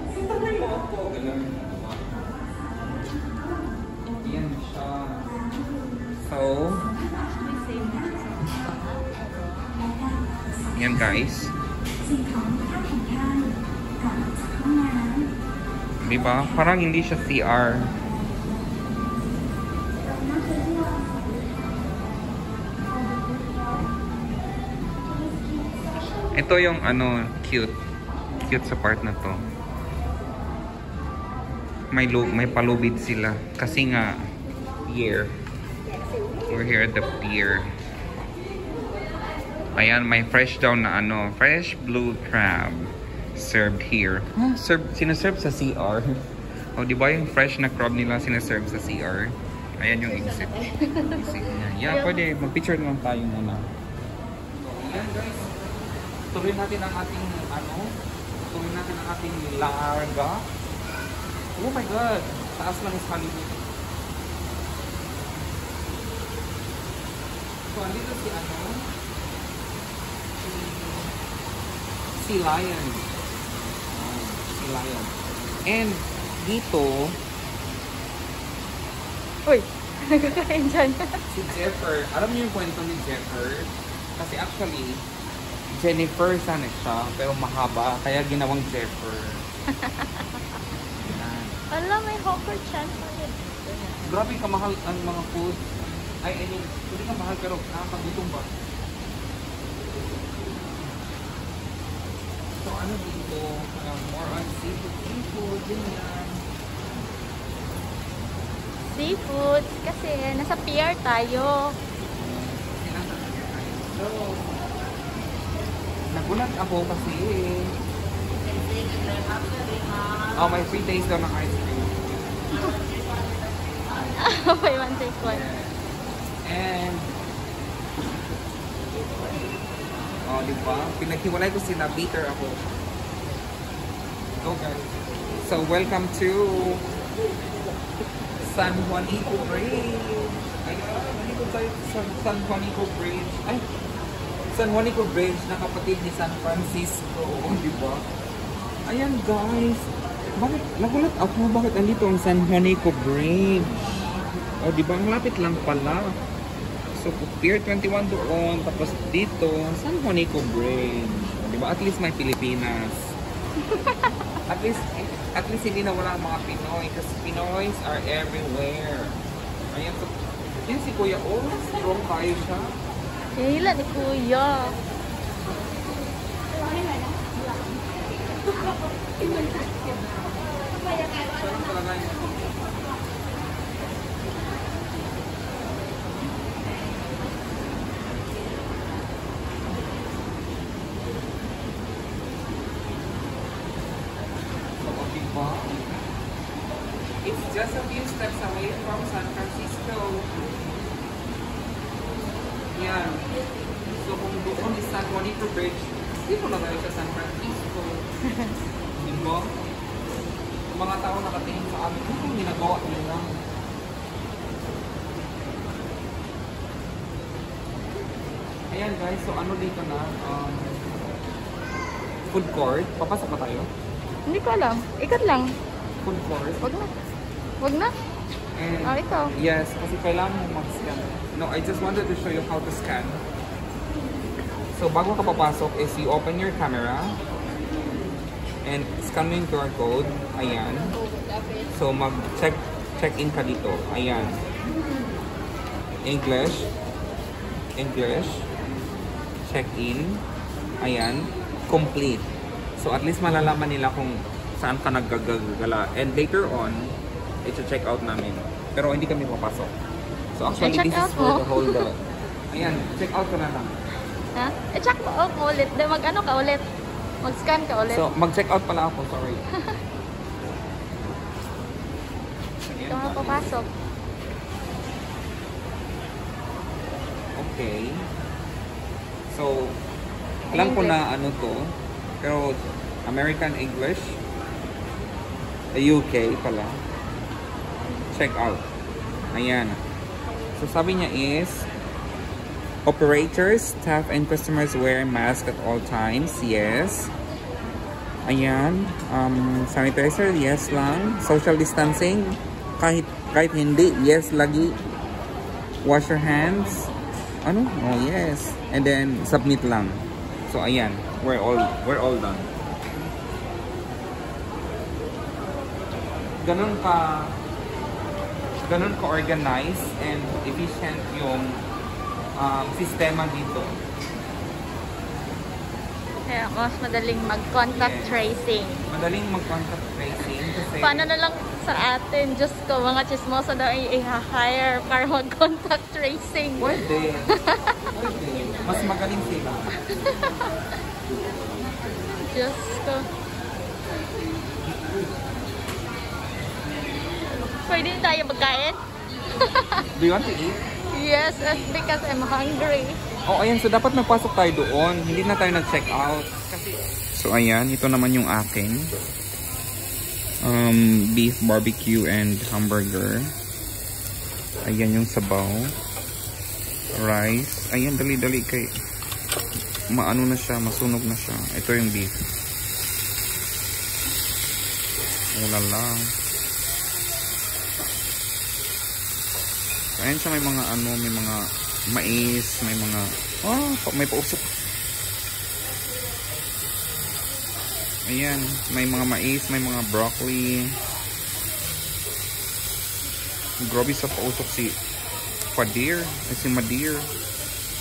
Ganun. Yan siya. So, yan guys. Diba? Parang hindi siya CR. Ito yung cute sa part na to. May palubid sila kasi nga pier. We're here at the pier. Ayan, may fresh daw na fresh blue crab served here. Sinaserve sa CR. O, di ba yung fresh na crab nila sinaserve sa CR? Ayan yung exit. Exit niya. Yeah, pwede. Mag-picture naman tayo muna. So, ayan guys. Tuloy natin ang ating, tuloy natin ang ating larga. Oh my God! Taas lang is Hollywood. So, andito si Lion. Si Lion. And dito, Uy! Nagkakain dyan. si Jeffer. Alam niyo yung kwento ni Jeffer? Kasi actually, Jennifer sana siya, pero mahaba, kaya ginawang Jeffer. Alam, may hawker chan pa rin. Grabe kamahal ang mga food. I mean, hindi ka mahal pero nakakagutom ba? So ano dito? More on seafood, ganyan. Seafood. Kasi nasa PR tayo. So, nagulat ako kasi may free taste daw ng ice cream. Buy one, take one. And diba? Pinaghiwalay ko sila, bitter ako. Okay. So, welcome to San Juanico Bridge. Ayun, nandito tayo sa San Juanico Bridge. Ay, San Juanico Bridge na kapatid ni San Francisco. Diba? Ayan guys. Bakit, nagulat ako, bakit andito ang San Juanico Bridge? Diba? Ang lapit lang pala. So, Pier 21 doon, tapos dito, San Juanico Bridge. Diba? At least may Pilipinas. At least hindi na wala ang mga Pinoy. Kasi Pinoys are everywhere. Ayan, so, yun si Kuya, strong kayo siya. Hila ni Kuya. Sarang talaga yun. It's just a few steps away from San Francisco. Yan. So kung doon is San Juanico Bridge, dito na tayo sa San Francisco. Diba? Yung mga tao nakatingin sa amin, ano yung ginagawa nila? Ayan guys, so ano dito na? Food court. Papasok pa tayo? Hindi ko alam. Ikat lang. Food court. Wag na. Wag na. And, ikaw. yes, kasi kailangan mo mag-scan. No, I just wanted to show you how to scan. So, bago ka papasok is you open your camera and scan mo yung QR code. Ayan. So, check-in ka dito. Ayan. English. Check-in. Ayan. Complete. So, at least malalaman nila kung saan ka naggagala. And later on, i-check out namin. Pero hindi kami papasok. So actually, this is for the whole day. Ayan, check out ko na lang. Ha? I-check mo out mo ulit. Mag-ano ka ulit? Mag-scan ka ulit. So, mag-check out pala ako. Sorry. Ito nga papasok. Okay. So, alam ko na ano to. Pero, American English. UK pala. Check out. Ayan. So sabi niya is, operators, staff, and customers wear mask at all times. Yes. Ayan. Sanitizer, yes lang. Social distancing, kahit hindi, yes lagi. Wash your hands. Ano? Oh, yes. And then, submit lang. So ayan. We're all done. Ganun ka organized and efficient yung sistema dito. Kaya mas madaling mag-contact tracing. Madaling mag-contact tracing kasi Paano na lang sa atin? Diyos ko, mga chismosa daw i-hire para mag-contact tracing. pwede. Mas magaling sila. Diyos ko. Pwede tayo magkain? Do you want to eat? Yes, it's because I'm hungry. Oh, ayan. So, dapat magpasok tayo doon. Hindi na tayo nag-check out. So, ayan. Ito naman yung akin. Beef barbecue and hamburger. Ayan yung sabaw. Rice. Ayan, dali-dali kay maano na siya, masunog na siya. Ito yung beef. Wala lang. Ayan siya, may mga ano, may mga mais, may mga may pausok. Ayan, may mga mais, may mga broccoli. Grabe sa pausok si Padir, si Madir.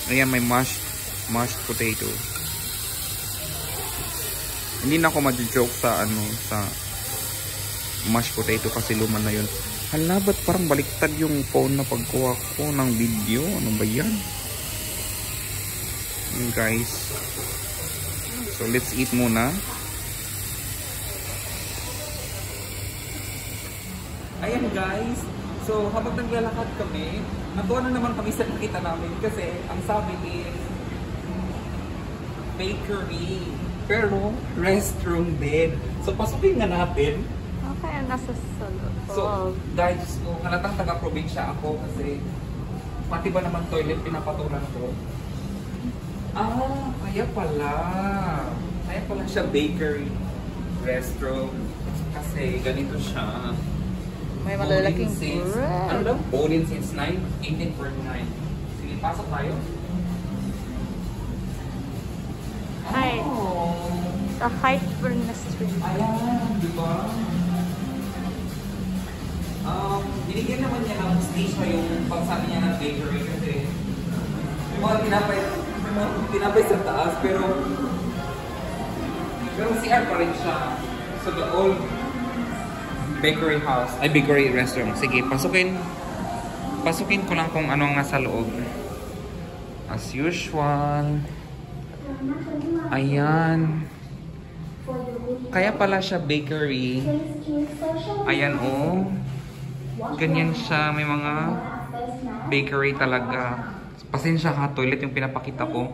Ayan, may mashed potato. Hindi na ako ma-joke sa ano, sa mashed potato kasi luma na yun. Hala, ba't parang baliktad yung phone na pagkuha ko ng video? Ano ba yan? Yun guys. So let's eat muna. Ayan guys. So habang naglalakad kami, natuwa na naman kami sa nakita namin kasi ang sabi is bakery. Pero restroom din. So pasukin nga natin. Okay, nasa solo. So, guys, halatang taga-probinsya ako kasi pati ba naman toilet pinapatulan ko? Kaya pala. Kaya pala siya bakery restroom. Kasi ganito siya. May malalaking bread. Ano daw? Bowling since 1849. Sige, pasok tayo. Hi. Sa Highburn Street. Ayan, di ba? Binigyan naman niya ng stage pa yung pagsabi niya ng bakery kasi yung mga tinapay sa taas pero CR pa rin siya. So the old bakery house, ay bakery restaurant. Sige, pasukin ko lang kung anong nasa loob. As usual. Ayan. Kaya pala siya bakery. Ayan oh. Ganyan siya, may mga bakery talaga. Pasensya ka, toilet yung pinapakita ko.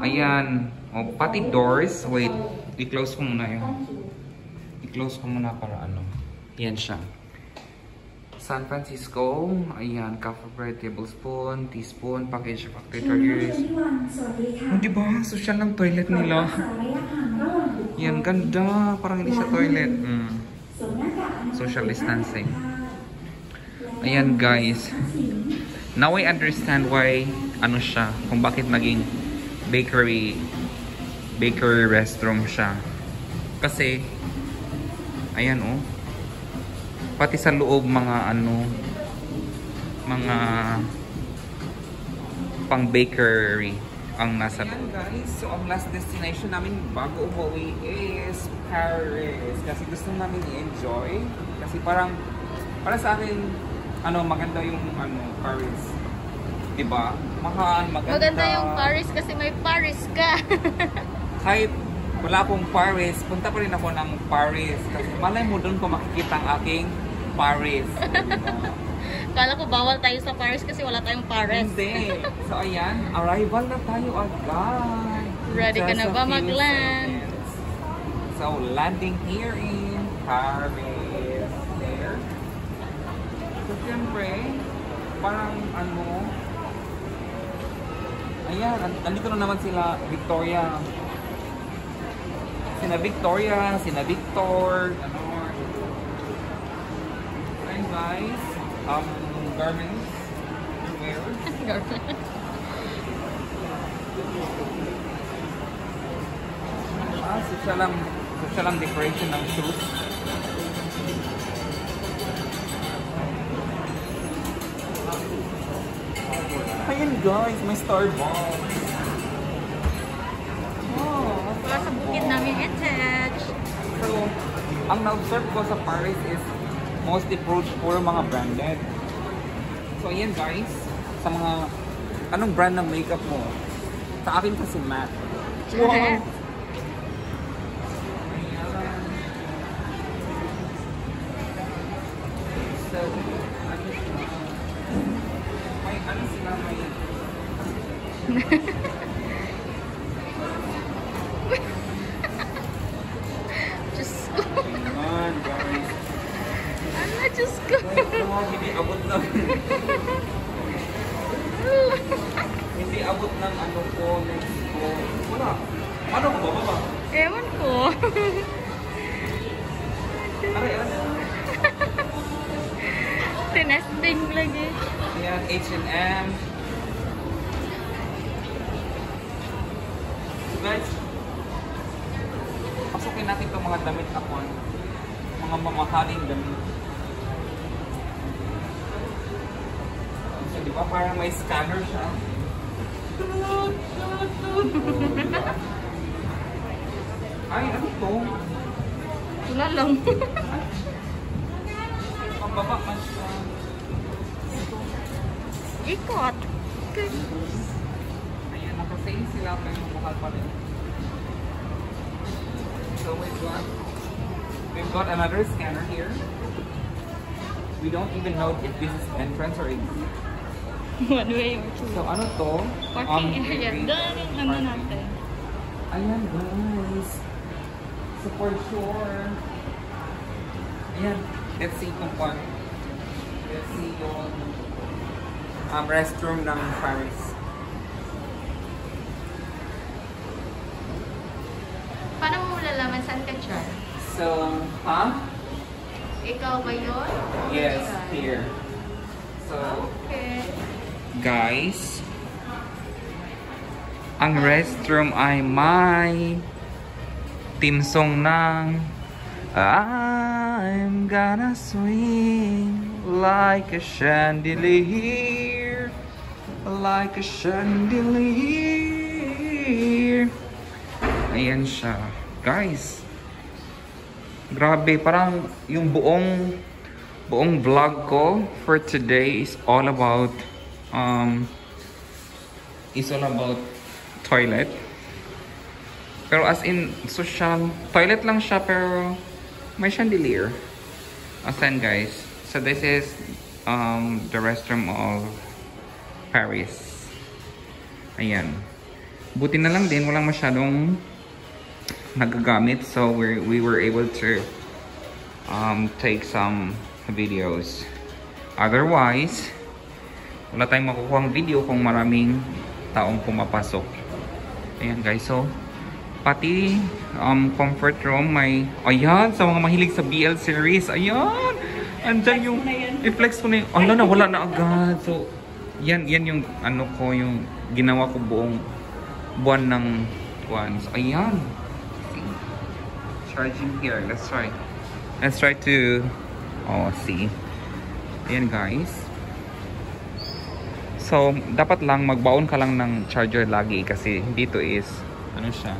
Ayan. Oh, pati doors. Wait, i-close ko muna yun. I-close ko muna para ano. Ayan siya. San Francisco. Ayan, coffee bread, tablespoon, teaspoon, package factory chargers. Oh, diba? Social lang toilet nila. Yan, ganda. Parang hindi siya toilet. Social distancing. Ayan guys. Now I understand why ano siya, kung bakit naging bakery restroom siya. Kasi ayan oh. Pati sa loob mga ano, mga pang bakery ang nasa loob. Guys, so ang last destination namin bago umuwi is Paris. Kasi gusto namin i-enjoy. Kasi parang para sa akin ano, maganda yung ano, Paris. Diba? Mahal, maganda. Maganda yung Paris kasi may Paris ka. Kahit wala akong Paris, punta pa rin ako ng Paris. Kasi malay mo doon ko makikita ang aking Paris. Diba? Kala ko bawal tayo sa Paris kasi wala tayong Paris. Hindi. So ayan, arrival na tayo agad. Ready ka na ba mag-land? So landing here in Paris. There. So siyempre, parang ano, ayan, andito na naman sila Victoria. Sina Victor, ano. And guys, garments, wear. Social lang decoration ng shoes. Ayan guys, may Starbucks. Oh, wala sa bukid namin attach. So, ang na-observe ko sa Paris is mostly puro mga branded. So, ayan guys, sa mga, anong brand ng makeup mo? Sa akin kasi matte. Wow! So, Paano sila may... Diyos ko. Ayan, guys. Ano, Diyos ko. Hindi abot ng... Hindi abot ng ano ko, next ko. Wala. Ano ko ba? Baba? Ewan ko. Aray, ano? Tinesting lagi. Ayan, H&M. So guys, pasukin natin itong mga damit ako. Mga mamahaling damit. So, di ba parang may scanner siya? Ay, ano to? Wala lang. Pambaba man siya. Ikot. Ayan, nakasame sila pero mahal pa rin. So we've got another scanner here. We don't even know if this is entrance or exit. One way or two. So ano to? Parking area. Doon yung ano natin. Ayan guys. So for sure. Ayan. Let's see kung paano. Let's see yung restroom ng Paris. Paano mo malalaman saan ka, Char? So, Ikaw ba yun? yes, here. So, Okay. guys, ang restroom ay may theme song ng I'm gonna swing like a chandelier, like a chandelier. Ayan siya. Guys, grabe, parang yung buong vlog ko for today is all about toilet. Pero as in social toilet lang siya pero may chandelier. Asan guys? So this is the restroom of Paris. Ayan. Buti na lang din walang masyadong nagagamit, so we were able to take some videos. Otherwise, wala tayong makukuhang video kung maraming taong pumapasok. Ayan guys, so pati comfort room may, ayan, sa mga mahilig sa BL series, ayan, andyan yung i-flex ko na yung, ala na, wala na agad. So yan yung ano ko, yung ginawa ko buong buwan ng buwan. So ayan, charging here. Let's try to see. Ayan guys. So dapat lang magbaon ka lang ng charger lagi kasi dito is ano siya,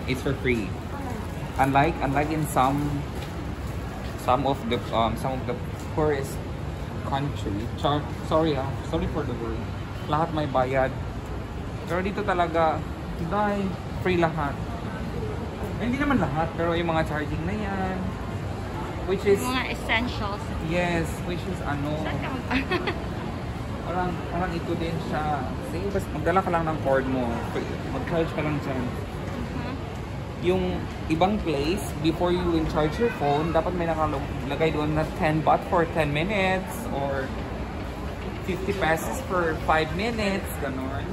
it's for free. Unlike in some of the poorest country. Sorry for the word. Lahat may bayad. Pero dito talaga dahil free lahat. Hindi naman lahat, pero yung mga charging na yan, which is Mga essentials. yes, which is ano, Saan ka parang ito din siya. Sige, basta magdala ka lang ng cord mo, mag-charge ka lang dyan. Yung ibang place, before you charge your phone, dapat may nakalagay doon na 10 baht for 10 minutes or 50 pesos for 5 minutes, gano'n.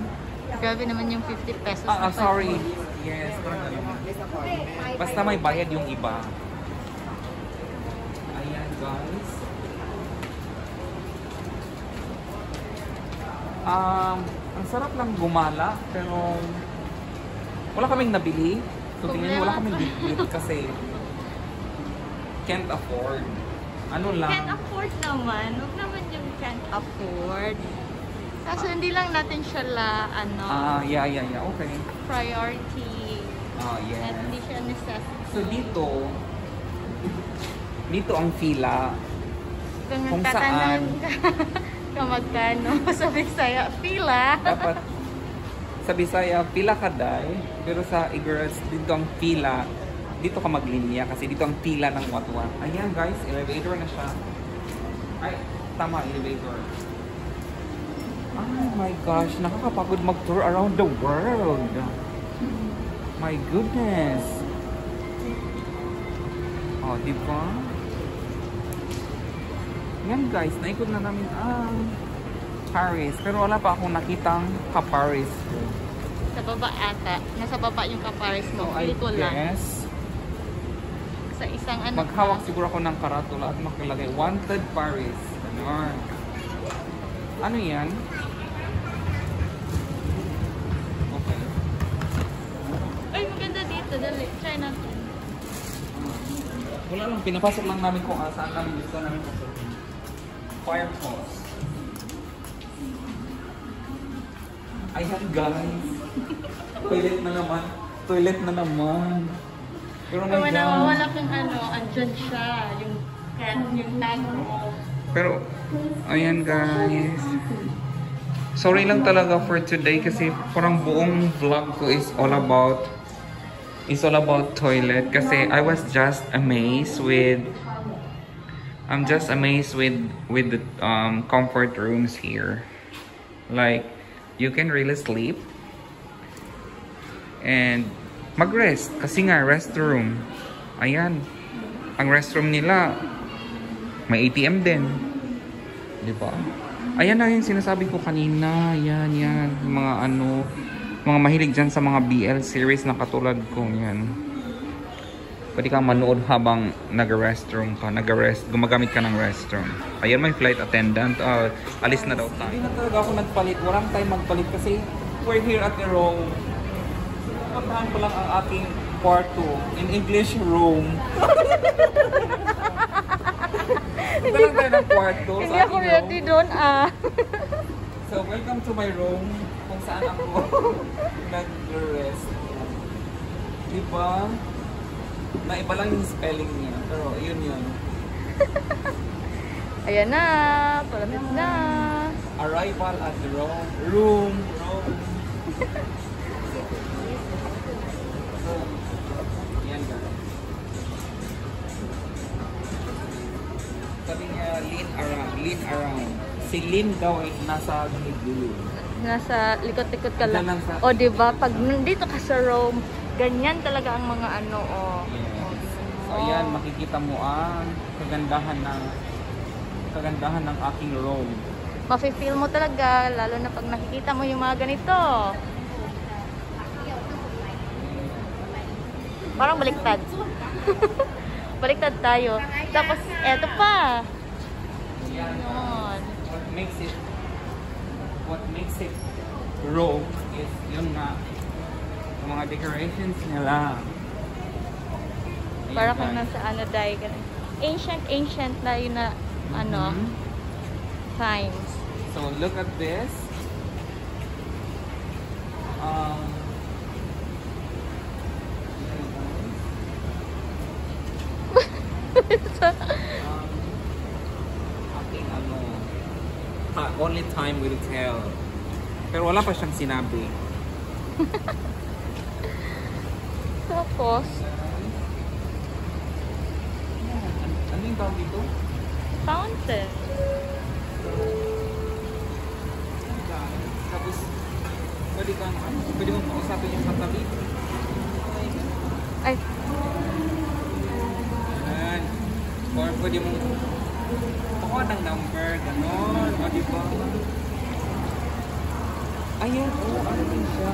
Grabe naman yung 50 pesos. Sorry. Yes, parang gano'n. Basta may bayad yung iba. Ayan guys. Ang sarap lang gumala, pero wala kaming nabili. So tingnan niyo, wala kaming bili kasi can't afford. Ano lang? Can't afford naman. Huwag naman yung can't afford. Kaso hindi lang natin siya Yeah. Okay. priority. Yes. At hindi siya necessity. So dito ang fila. Kung tatanong ka magkano, sabi sa'yo, pila. Dapat sa Bisaya, pila ka day. Pero sa Igorot, dito ang pila. Dito ka maglinya kasi dito ang pila ng watwa. Ayan guys, elevator na siya. Ay, tama, elevator. Oh my gosh, nakakapagod mag-tour around the world. My goodness. Oh, di ba? Yan guys, naikot na namin ang Paris. Pero wala pa akong nakitang ka-Paris. Sa baba ata. Nasa baba yung ka-Paris mo. So, I Dito lang. guess, Sa isang ano maghawak pa. siguro ako ng karatula at makalagay Wanted Paris. Ganon. Ano yan? Okay. Ay, maganda dito. Dali. Try natin. Wala lang, pinapasok lang namin kung saan namin gusto namin pasukin. Firefox. Ayan guys. Toilet na naman. Toilet na naman. Pero Pero my God. nawawala kang ano, andyan siya. Yung tag mo. Pero, ayan guys. Sorry lang talaga for today kasi parang buong vlog ko is all about toilet kasi I was just amazed with the comfort rooms here. Like you can really sleep and mag-rest kasi nga restroom. Ayan. Ang restroom nila may ATM din. 'Di ba? Ayan na yung sinasabi ko kanina. Yan. Mga mahilig dyan sa mga BL series na katulad ko. Yan. Pwede kang manood habang nag-restroom ka. Gumagamit ka ng restroom. Ayan, may flight attendant. Alis na daw tayo. Hindi na talaga ako nagpalit. Walang time magpalit kasi we're here at the room. Puntahan ko lang ang aking kwarto. In English, room. Ito lang tayo ng kwarto. Hindi ako ready doon So, welcome to my room kung saan ako nag-rest. Diba? Naiba lang yung spelling niya. Pero, yun. Ayan na. Palamig na. Arrival at the room. So, yan guys. Sabi niya, lean around. Si Lin daw ay nasa gilid-gilid. Nasa likot-likot ka lang. Diyan lang sa- O, diba? Pag nandito ka sa Rome, ganyan talaga ang mga ano, o. Yes. So, ayan, makikita mo ang kagandahan ng aking room. Mafe-feel mo talaga, lalo na pag nakikita mo yung mga ganito. Parang baliktad. Baliktad tayo. Tapos, eto pa. Yan. Yun. What makes it room is yun nga. Yung mga decorations nila. Ayan, Para kang guys. nasa ano, dahil ganun. Ancient tayo na, ano, Mhm. times. So look at this. Aking ano, only time will tell. Pero wala pa siyang sinabi. Tapos, Ano yung tawag dito? fountain. Tapos, pwede mong kausapin yung katabi. Ay, Ayan. Or pwede mong kuha ng number, gano'n. O, diba? Ayan, ano din siya?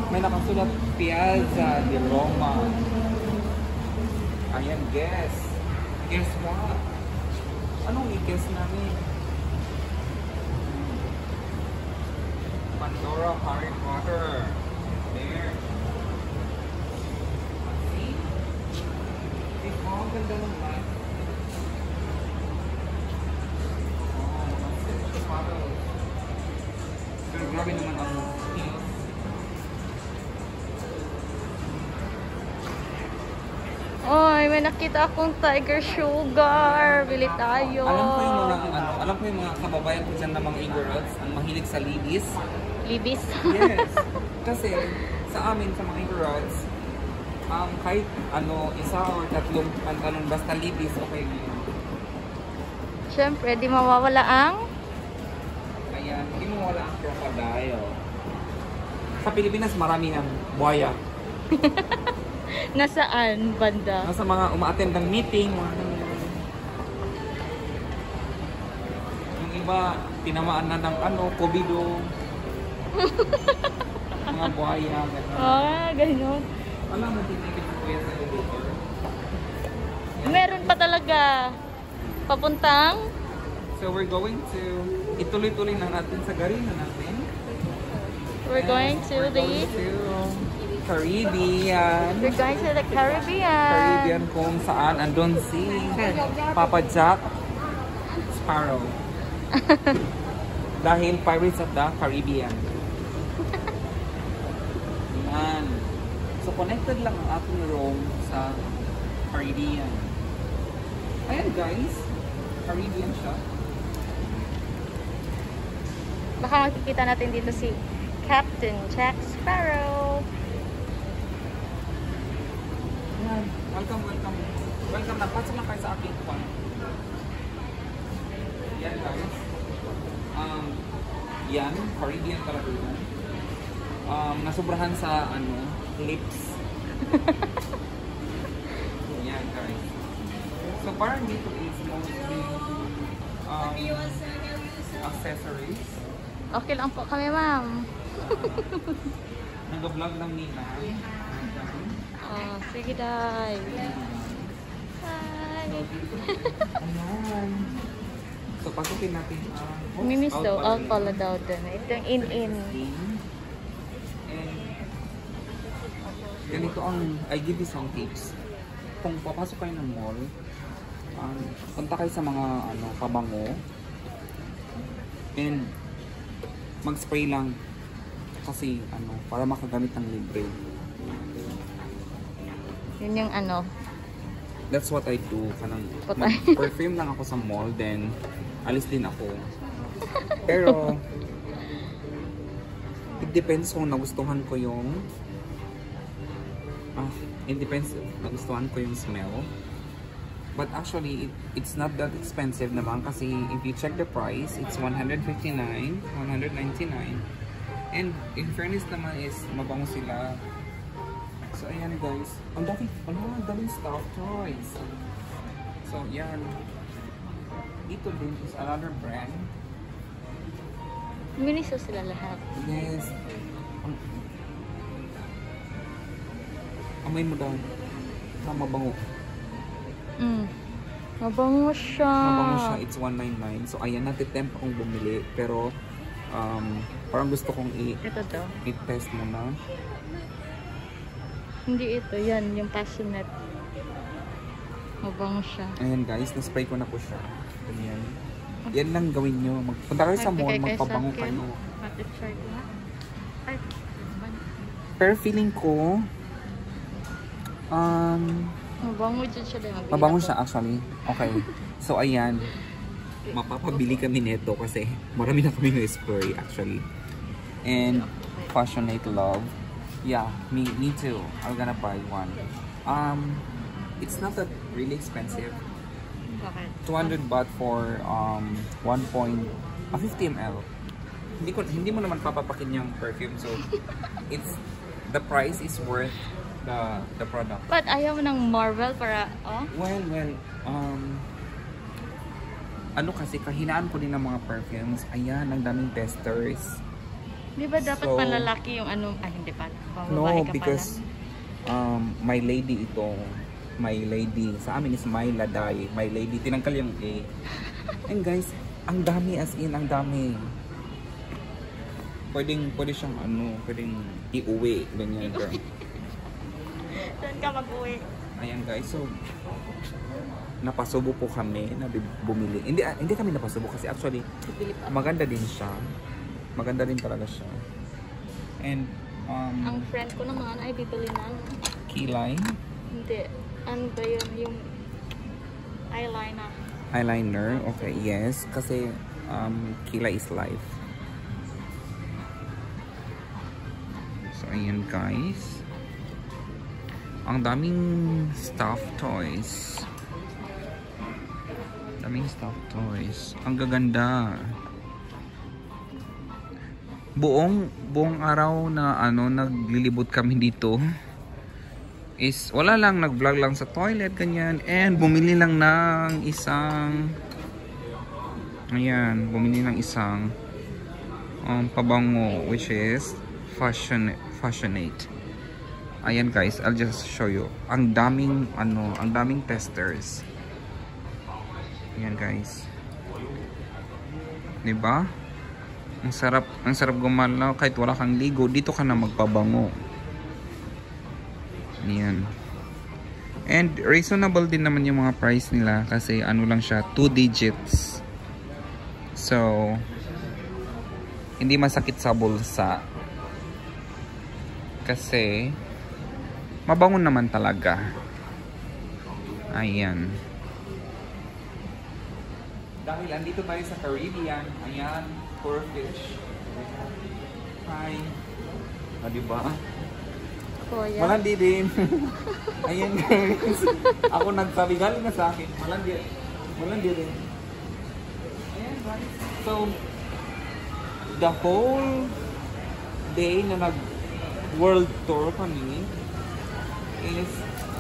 May nakasulat Piazza di Roma. Ayan, guess. Guess what? Anong i-guess namin? Pandora, Harry Potter. There. See? Ang ganda ng light. Pero grabe naman ang heels. oy, may nakita akong tiger sugar. Bili tayo. Alam ko yung mga kababayan ko dyan na mga Igorots ang mahilig sa libis. Libis. Yes. Kasi sa amin sa mga Igorots, kahit isa or tatlong pantalon basta libis, okay. Siyempre, di mawawala ang Ayan Ayan, hindi mo wala ang crocodile. Sa Pilipinas, marami ng buhaya. Nasaan banda? Nasa mga uma-attend ng meeting. Yung iba, tinamaan na ng COVID-o. Mga buhaya. Ganun. Alam mo, tinigil ko yan sa elevator. Meron pa talaga. Papuntang? So we're going to ituloy-tuloy na natin sa garina natin. We're going to the Caribbean. We're going to the Caribbean. Caribbean kung saan andun si Papa Jack Sparrow. Dahil Pirates of the Caribbean. Yan. So connected lang ang ating room sa Caribbean. Ayan guys, Caribbean siya. Baka makikita natin dito si Captain Jack Sparrow. Yan. Welcome, welcome. Welcome na. Pasok lang kayo sa aking kwan. Yan guys. Yan, Caribbean talaga yan. Nasubrahan sa lips. Yan guys. So parang dito is mostly accessories. Okay lang po kami, ma'am. Nag-vlog lang nila. Oh, sige, day. Hi. Ayan. So pasukin natin ang Mimis daw, pala daw dun. Ito yung in-in. And ganito I give you some tips. Kung papasok kayo ng mall, punta kayo sa mga pabango and mag-spray lang kasi para makagamit ng libre. Yun yung That's what I do. Perfume lang ako sa mall, then alis din ako. Pero it depends kung nagustuhan ko yung nagustuhan ko yung smell. But actually, it's not that expensive naman kasi if you check the price, it's $159, $199. And in fairness naman is mabango sila. So ayan guys, ang daming stuff toys. So yan. Dito din is another brand. Miniso sila lahat. Yes. Amoy mo daw. Mabango. Mabango siya. Mabango siya. It's $199. So ayan, natitempt akong bumili. Pero parang gusto kong ito daw. i-test muna. Hindi ito. Yan. Yung passionate. Mabango siya. Ayan guys, na-spray ko na po siya. Ganyan. Yan lang gawin nyo. Punta kayo sa mall, magpabango kayo. Pero feeling ko, mabango dyan siya. mabango siya actually. Okay. So ayan, mapapabili kami nito kasi marami na kami na-spray actually. And Passionate Love. Yeah, me too. I'm gonna buy one. It's not that really expensive. Okay. 200 baht for 50 ml. Hindi mo naman papapakin yung perfume, so the price is worth the product. But ayaw mo ng Marvel para Well, kasi kahinaan ko din ng mga perfumes. Ayan, ang daming testers. Di ba dapat panlalaki yung hindi pa. No, because my lady ito. My lady. Sa amin is my laday. My lady. Tinangkal yung A. And guys, ang dami as in, ang dami. Pwede siyang pwedeng iuwi. Ganyan, girl. Saan ka mag-uwi? Ayan guys, so napasubo po kami na bumili. Hindi kami napasubo kasi actually maganda din siya. Maganda din talaga siya. And ang friend ko naman ay bibili ng keyline. Hindi. Ano ba yun? Yung eyeliner. Eyeliner, okay, yes. Kasi kilay is life. So ayan guys. Ang daming stuffed toys. Ang gaganda. buong araw na naglilibot kami dito is wala lang, nag-vlog lang sa toilet ganyan, and bumili lang ng isang pabango, which is Fashionate. Ayan guys, I'll just show you. Ang daming testers. Ayan guys. 'Di ba? Ang sarap gumalaw kahit wala kang ligo, dito ka na magpabango. Ayan. And reasonable din naman yung mga price nila kasi lang siya, 2 digits. So hindi masakit sa bulsa. Kasi mabango naman talaga. Ayan. Dahil andito tayo sa Caribbean, ayan, poor fish. Hi. Diba? Kuya. Malandi din. Ayan guys. Ako nagsabi, galing na sa akin. Malandi din. Ayan guys. So, the whole day na nag-world tour kami is,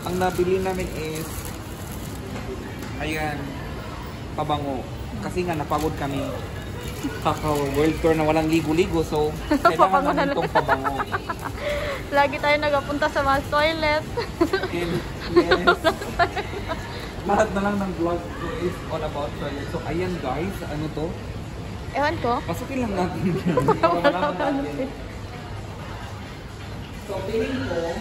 ang nabili namin is, ayan, pabango. Kasi nga napagod kami. Kaka-world tour na walang ligo-ligo. So, kailangan namin itong pabango. Lagi tayo nagapunta sa mga toilet. And, yes. Lahat na lang ng vlog ko is all about toilet. So, ayan guys, ano to? Ewan ko. Pasukin lang natin. So, feeling ko,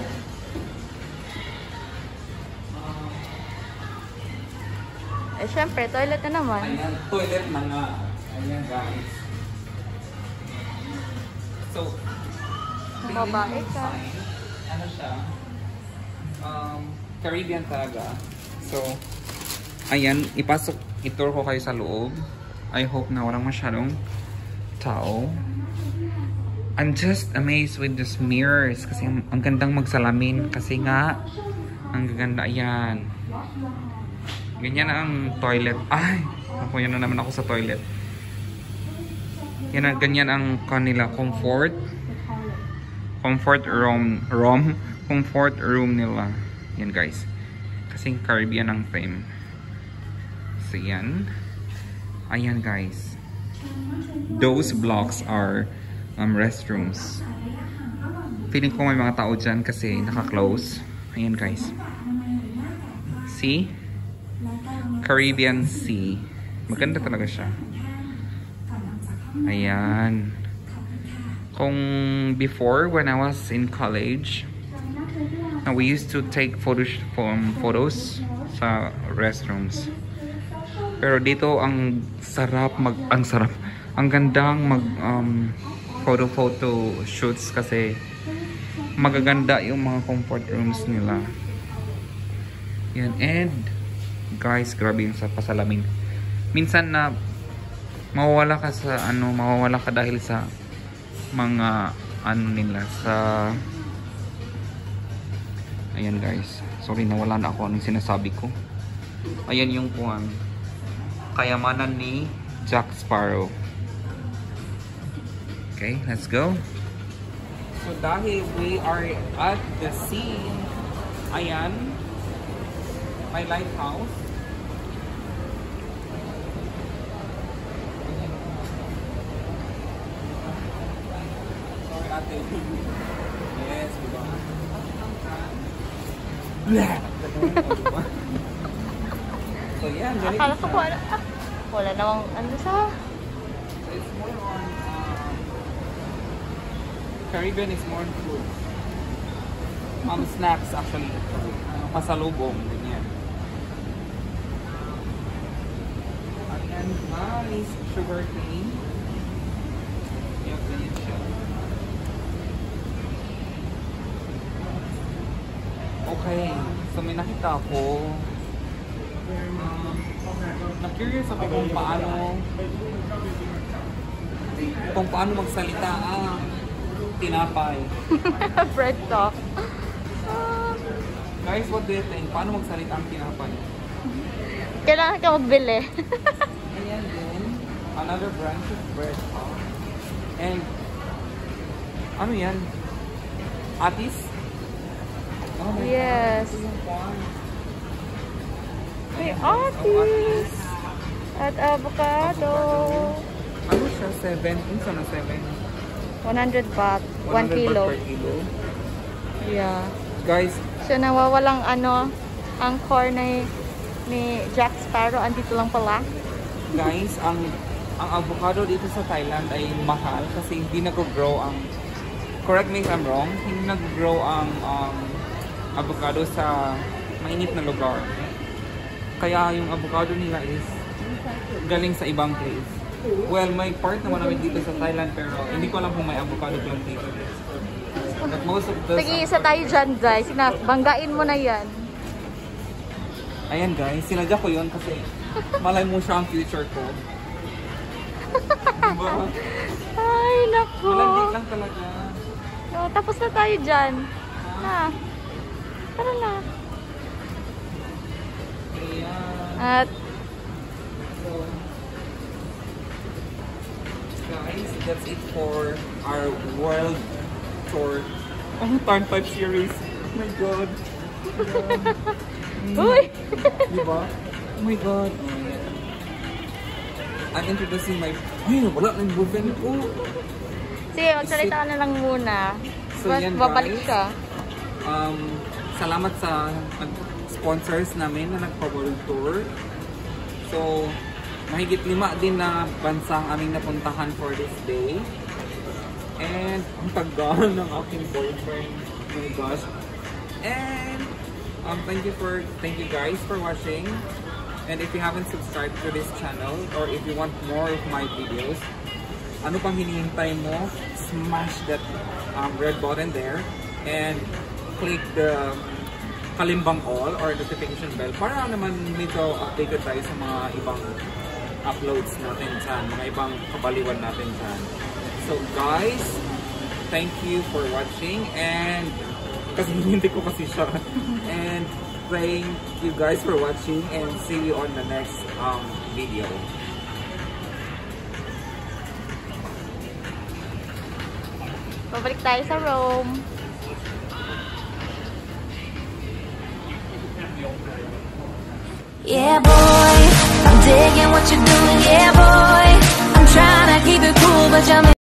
Syempre, toilet na naman. ayan, toilet na nga. Ayan guys. So, Babae ka. ano siya? Caribbean talaga. So, ayan, itur ko kayo sa loob. I hope na walang masyadong tao. I'm just amazed with these mirrors kasi ang gandang magsalamin kasi nga ang gaganda. Ayan. Ganyan ang toilet. Ay, ako yun na naman ako sa toilet. Yan, ganyan ang kanila comfort room nila. Yan guys. Kasing Caribbean ang theme. So yan. Ayan guys. Those blocks are restrooms. Feeling ko may mga tao dyan kasi naka-close. Ayan guys. See? Caribbean Sea. Maganda talaga siya. Ayan. Kung before, when I was in college, we used to take photos sa restrooms. Pero dito ang gandang photo shoots kasi magaganda yung mga comfort rooms nila. Yan. And guys, grabe yung sa pasalamin. Minsan na mawawala ka dahil sa mga nila sa ayan guys, sorry nawala na ako anong sinasabi ko. Ayan yung kayamanan ni Jack Sparrow. Okay, let's go. So dahil we are at the sea, ayan, my lighthouse. Yes, diba? So yeah, Akala ko wala namang sa... So it's more on Caribbean is more on food. Snacks actually. Pasalubong, ganyan. Ayan, nice sugar cane. Yan, ganyan siya. Okay, so may nakita ako. Na-curious ako kung paano magsalita ang tinapay. Bread talk. Guys, what do you think? Paano magsalita ang tinapay? Kailangan ka magbili. Ayan din. Another branch of bread talk. And Ano yan? Atis? Oh my Yes. God. Ito yung corn. May Ayan, guys. Oh, atis. At avocado. Ano siya? 7? Insa na 7? 100 baht. 1 100 kilo. per kilo. Yeah. Guys, So, nawawalang ano, ang core ni Jack Sparrow. Andito lang pala. guys, ang avocado dito sa Thailand ay mahal kasi hindi nag-grow ang, correct me if I'm wrong, hindi nag-grow ang avocado sa mainit na lugar. Kaya yung avocado nila is galing sa ibang place. Well, may part naman namin dito sa Thailand pero hindi ko alam kung may avocado plantation. But most of the... Sige, isa tayo dyan, guys. Banggain mo na yan. Ayan guys, sinadya ko yun kasi malay mo siya ang future ko. Diba? Ay, naku. Malandi lang talaga. Oh, tapos na tayo dyan. Ha? Tara na. Ayan. At, So, guys, that's it for our world tour. Oh, Tarn 5 series. Oh my god. uy! Diba? Oh my god. I'm introducing my... Ay, wala na yung bullpen ko. Sige, magsalita ka na lang muna. So, yan, Babalik guys. ka. Salamat sa sponsors namin na nagpa-world tour. So, mahigit 5 din na bansa ang aming napuntahan for this day. And ang tagal ng aking boyfriend. Oh my gosh. And thank you guys for watching. And if you haven't subscribed to this channel or if you want more of my videos, ano pang hinihintay mo? Smash that red button there and click the kalimbang all or notification bell para naman nito updated tayo sa mga ibang uploads natin dyan, mga ibang kabaliwan natin dyan. So guys, thank you for watching and kasi hindi ko kasi siya and thank you guys for watching and see you on the next video. Babalik tayo sa Rome. Yeah, boy, I'm digging what you're doing. Yeah, boy, I'm trying to keep it cool, but you're